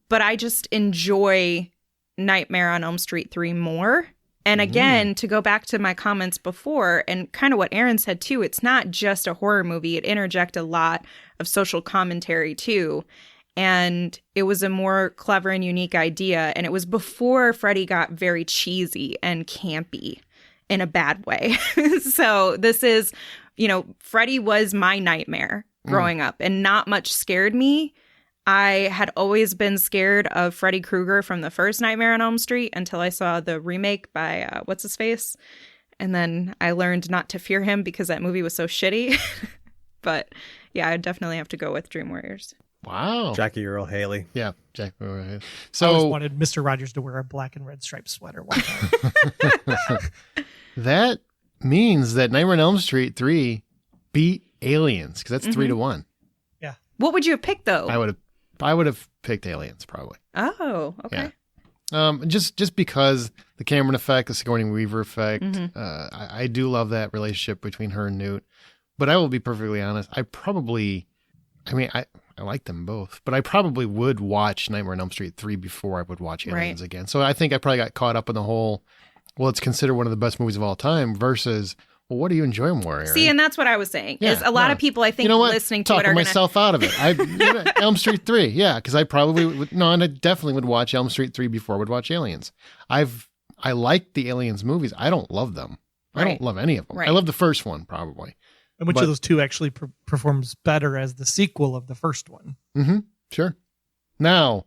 But I just enjoy Nightmare on Elm Street 3 more. And again, to go back to my comments before, and kind of what Aaron said too, it's not just a horror movie. It interjects a lot of social commentary too. And it was a more clever and unique idea. And it was before Freddy got very cheesy and campy in a bad way. So this is, Freddy was my nightmare growing up, and not much scared me. I had always been scared of Freddy Krueger from the first Nightmare on Elm Street until I saw the remake by what's-his-face. And then I learned not to fear him because that movie was so shitty. But yeah, I'd definitely have to go with Dream Warriors. Wow. Jackie Earle Haley. Yeah, Jackie Earle Haley. I always wanted Mr. Rogers to wear a black and red striped sweater one time. That means that Nightmare on Elm Street 3 beat Aliens, because that's 3-1. Yeah. What would you have picked, though? I would have picked Aliens, probably. Oh, okay. Yeah. Just because the Cameron effect, the Sigourney Weaver effect, I do love that relationship between her and Newt. But I will be perfectly honest, I like them both, but I probably would watch Nightmare on Elm Street 3 before I would watch Aliens again. So I think I probably got caught up in the whole, well, it's considered one of the best movies of all time versus, well, what do you enjoy more, Aaron? See, and that's what I was saying. Is a lot of people, I think, listening to it are myself out of it. Elm Street 3, yeah, because I probably would, and I definitely would watch Elm Street 3 before I would watch Aliens. I like the Aliens movies. I don't love them. I don't love any of them. I love the first one, probably. And which of those two actually performs better as the sequel of the first one? Mm-hmm. Sure. Now,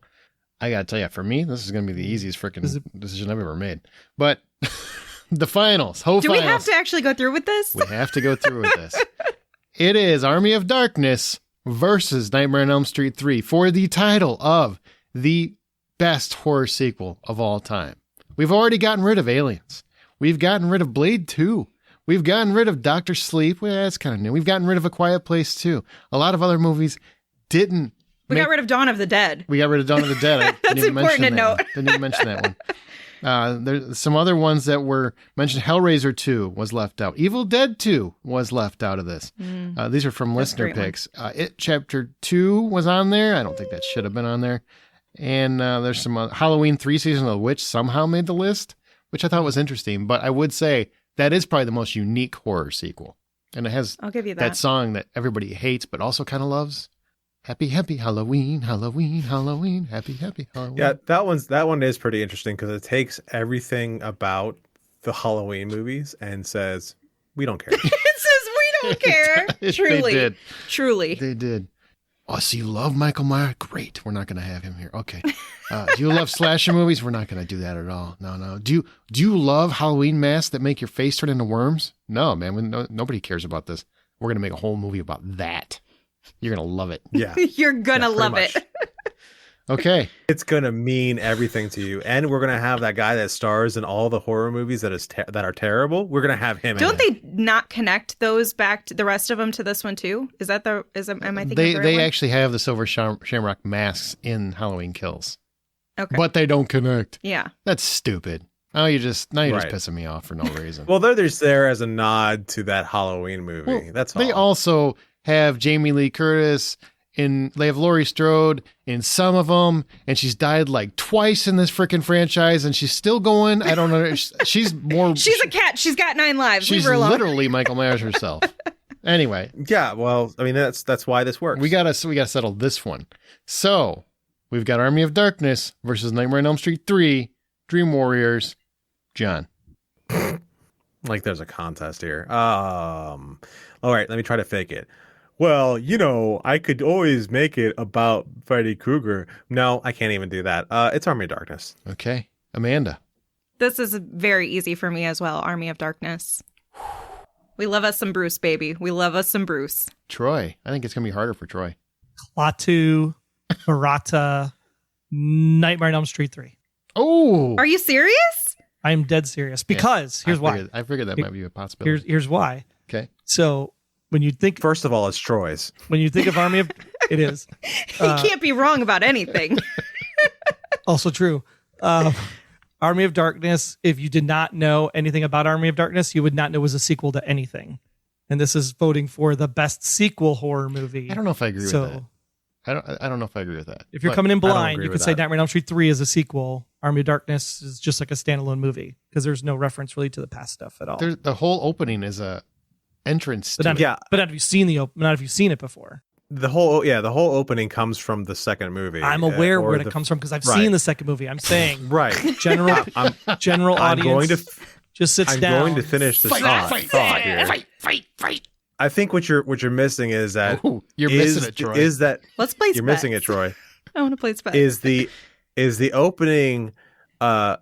I got to tell you, for me, this is going to be the easiest freaking decision I've ever made. But the finals, Do we have to actually go through with this? We have to go through with this. It is Army of Darkness versus Nightmare on Elm Street 3 for the title of the best horror sequel of all time. We've already gotten rid of Aliens. We've gotten rid of Blade 2. We've gotten rid of Dr. Sleep. Well, that's kind of new. We've gotten rid of A Quiet Place 2. A lot of other movies didn't. We got rid of Dawn of the Dead. We got rid of Dawn of the Dead. That's important to note. Didn't even mention that one. There's some other ones that were mentioned. Hellraiser 2 was left out. Evil Dead 2 was left out of this. These are from listener picks. It Chapter 2 was on there. I don't think that should have been on there. And there's some Halloween 3 Season of the Witch somehow made the list, which I thought was interesting. But I would say that is probably the most unique horror sequel. And it has I'll give you that song that everybody hates but also kind of loves. Happy, happy Halloween, Halloween, Halloween, happy, happy Halloween. Yeah, that one is pretty interesting because it takes everything about the Halloween movies and says, we don't care. It says we don't care. Truly. They did. Truly. They did. Oh, so you love Michael Myers? Great. We're not going to have him here. Okay. Do you love slasher movies? We're not going to do that at all. No. Do you love Halloween masks that make your face turn into worms? No, man. Nobody cares about this. We're going to make a whole movie about that. You're going to love it. Yeah. You're going to love it. Okay. It's going to mean everything to you. And we're going to have that guy that stars in all the horror movies that are terrible. We're going to have him Don't they not connect those back to the rest of them to this one too? Am I thinking they actually have the Silver Shamrock masks in Halloween Kills. Okay. But they don't connect. Yeah. That's stupid. You're just pissing me off for no reason. Well, they're just there as a nod to that Halloween movie. Well, that's all. They also have Jamie Lee Curtis they have Laurie Strode in some of them, and she's died like twice in this freaking franchise, and she's still going. I don't know. She's a cat. She's got 9 lives. She's Leave her alone. Literally Michael Myers herself. Anyway. Yeah, well, I mean, that's why this works. We gotta settle this one. So we've got Army of Darkness versus Nightmare on Elm Street 3, Dream Warriors. John. Like there's a contest here. All right, let me try to fake it. Well, I could always make it about Freddy Krueger. No, I can't even do that. It's Army of Darkness. Okay. Amanda. This is very easy for me as well. Army of Darkness. We love us some Bruce, baby. We love us some Bruce. Troy. I think it's going to be harder for Troy. Klaatu, Barata, Nightmare on Elm Street 3. Oh. Are you serious? I'm dead serious because here's why. I figured that might be a possibility. Here's why. Okay. So when you think, first of all, it's Troy's. When you think of Army of, it is. He can't be wrong about anything. Also true. Army of Darkness. If you did not know anything about Army of Darkness, you would not know it was a sequel to anything. And this is voting for the best sequel horror movie. I don't know if I agree with that. I don't know if I agree with that. If you're coming in blind, you could say Nightmare on Elm Street 3 is a sequel. Army of Darkness is just like a standalone movie because there's no reference really to the past stuff at all. The whole opening is a entrance. But not if you've seen not if you've seen it before. The whole opening comes from the second movie. I'm aware where it comes from because I've seen the second movie. I'm saying general audience. Just sits down. I'm going to finish this thought here. Fight. I think what you're missing is that you're missing it, Troy. Is that let's play? You're missing it, Troy. I want to play Spec. Is the opening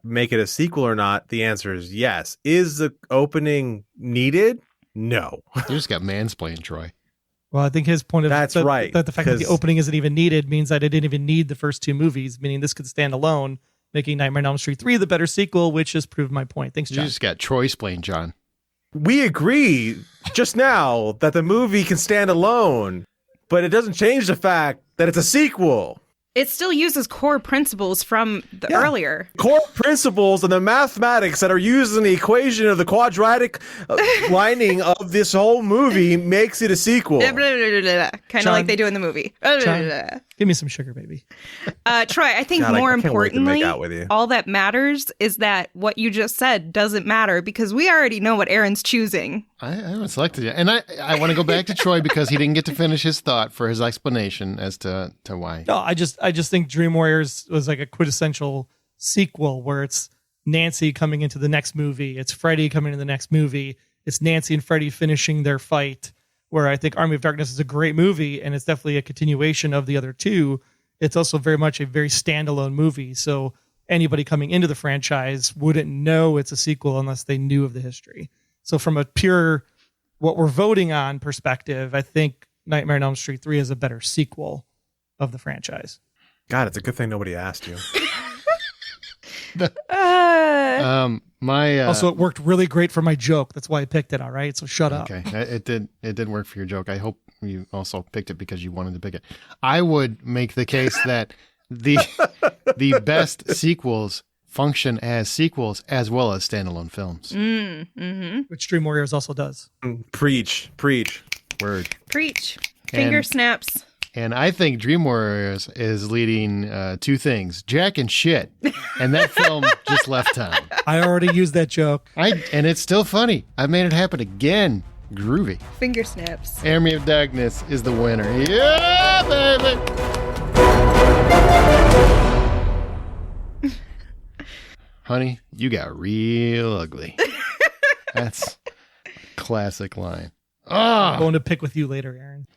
make it a sequel or not? The answer is yes. Is the opening needed? No. You just got mansplained, Troy. Well, I think his point of that's right. That the fact that the opening isn't even needed means that it didn't even need the first two movies, meaning this could stand alone, making Nightmare on Elm Street 3 the better sequel, which has proved my point. Thanks, John. You just got Troy-splained, John. We agree just now that the movie can stand alone, but it doesn't change the fact that it's a sequel. It still uses core principles from the earlier. Core principles and the mathematics that are used in the equation of the quadratic lining of this whole movie makes it a sequel. Kind of like they do in the movie. John, give me some sugar, baby. Troy, I think more importantly, all that matters is that what you just said doesn't matter because we already know what Aaron's choosing. I haven't selected yet. And I want to go back to Troy because he didn't get to finish his thought for his explanation as to why. No, I just think Dream Warriors was like a quintessential sequel where it's Nancy coming into the next movie. It's Freddy coming into the next movie. It's Nancy and Freddy finishing their fight, where I think Army of Darkness is a great movie and it's definitely a continuation of the other two. It's also very much a very standalone movie. So anybody coming into the franchise wouldn't know it's a sequel unless they knew of the history. So from a pure what we're voting on perspective, I think Nightmare on Elm Street 3 is a better sequel of the franchise. God, it's a good thing nobody asked you. Also, it worked really great for my joke. That's why I picked it. All right, so shut up. Okay, it did work for your joke. I hope you also picked it because you wanted to pick it. I would make the case that the best sequels function as sequels as well as standalone films. Which Dream Warriors also does. Preach. Word. Preach. Finger snaps. And I think Dream Warriors is leading two things, Jack and shit. And that film just left town. I already used that joke. And it's still funny. I made it happen again. Groovy. Finger snaps. Army of Darkness is the winner. Yeah, baby. Honey, you got real ugly. That's a classic line. I'm going to pick with you later, Aaron.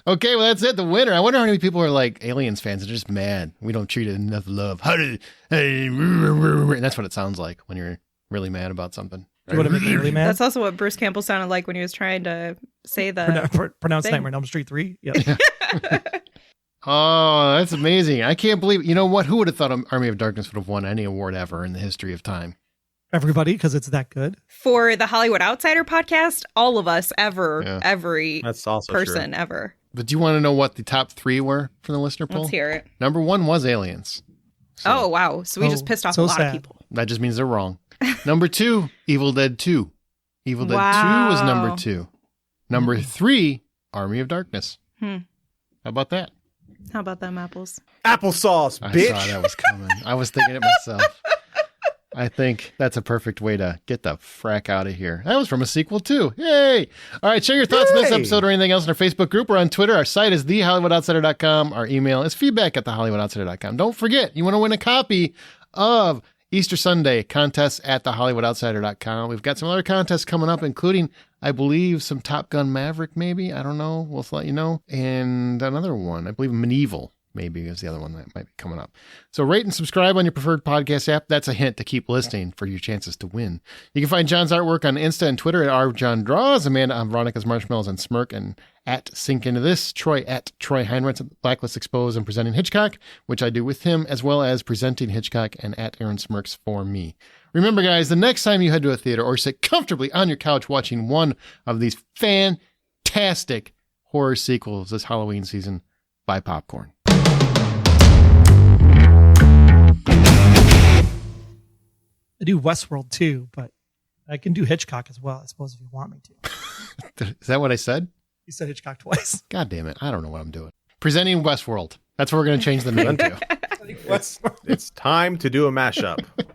Okay, well, that's it. The winner. I wonder how many people are like Aliens fans and just mad we don't treat it enough love. And that's what it sounds like when you're really mad about something. You want to make me really mad? That's also what Bruce Campbell sounded like when he was trying to say the pronounce thing. Nightmare on Elm Street 3. Yep. Oh, that's amazing. I can't believe, you know what? Who would have thought Army of Darkness would have won any award ever in the history of time? Everybody, because it's that good. For the Hollywood Outsider podcast, all of us ever, every That's also person true. ever. But do you want to know what the top three were from the listener poll? Let's hear it. Number one was Aliens. Oh, wow. So we just pissed off a lot of people. That just means they're wrong. Number two, Evil Dead 2. Evil Dead 2 was number 2. Number 3, Army of Darkness. How about that? How about them apples? Applesauce, bitch. I saw that was coming. I was thinking it myself. I think that's a perfect way to get the frack out of here. That was from a sequel, too. Yay! All right, share your thoughts on this episode or anything else in our Facebook group or on Twitter. Our site is thehollywoodoutsiders.com. Our email is feedback@thehollywoodoutsiders.com. Don't forget, you want to win a copy of Easter Sunday contests at thehollywoodoutsiders.com. We've got some other contests coming up, including, I believe, some Top Gun Maverick, maybe. I don't know. We'll let you know. And another one, I believe Medieval. Maybe is the other one that might be coming up. So rate and subscribe on your preferred podcast app. That's a hint to keep listening for your chances to win. You can find John's artwork on Insta and Twitter at rjohndraws, Amanda on Veronica's Marshmallows and Smirk, and at Sink Into This, Troy at Troy Heinrichs at Blacklist Exposed and Presenting Hitchcock, which I do with him, as well as Presenting Hitchcock and at Aaron Smirks for me. Remember, guys, the next time you head to a theater or sit comfortably on your couch watching one of these fantastic horror sequels this Halloween season, buy popcorn. I do Westworld too, but I can do Hitchcock as well, I suppose, if you want me to. Is that what I said? You said Hitchcock twice. God damn it. I don't know what I'm doing. Presenting Westworld. That's what we're going to change the name to. It's time to do a mashup.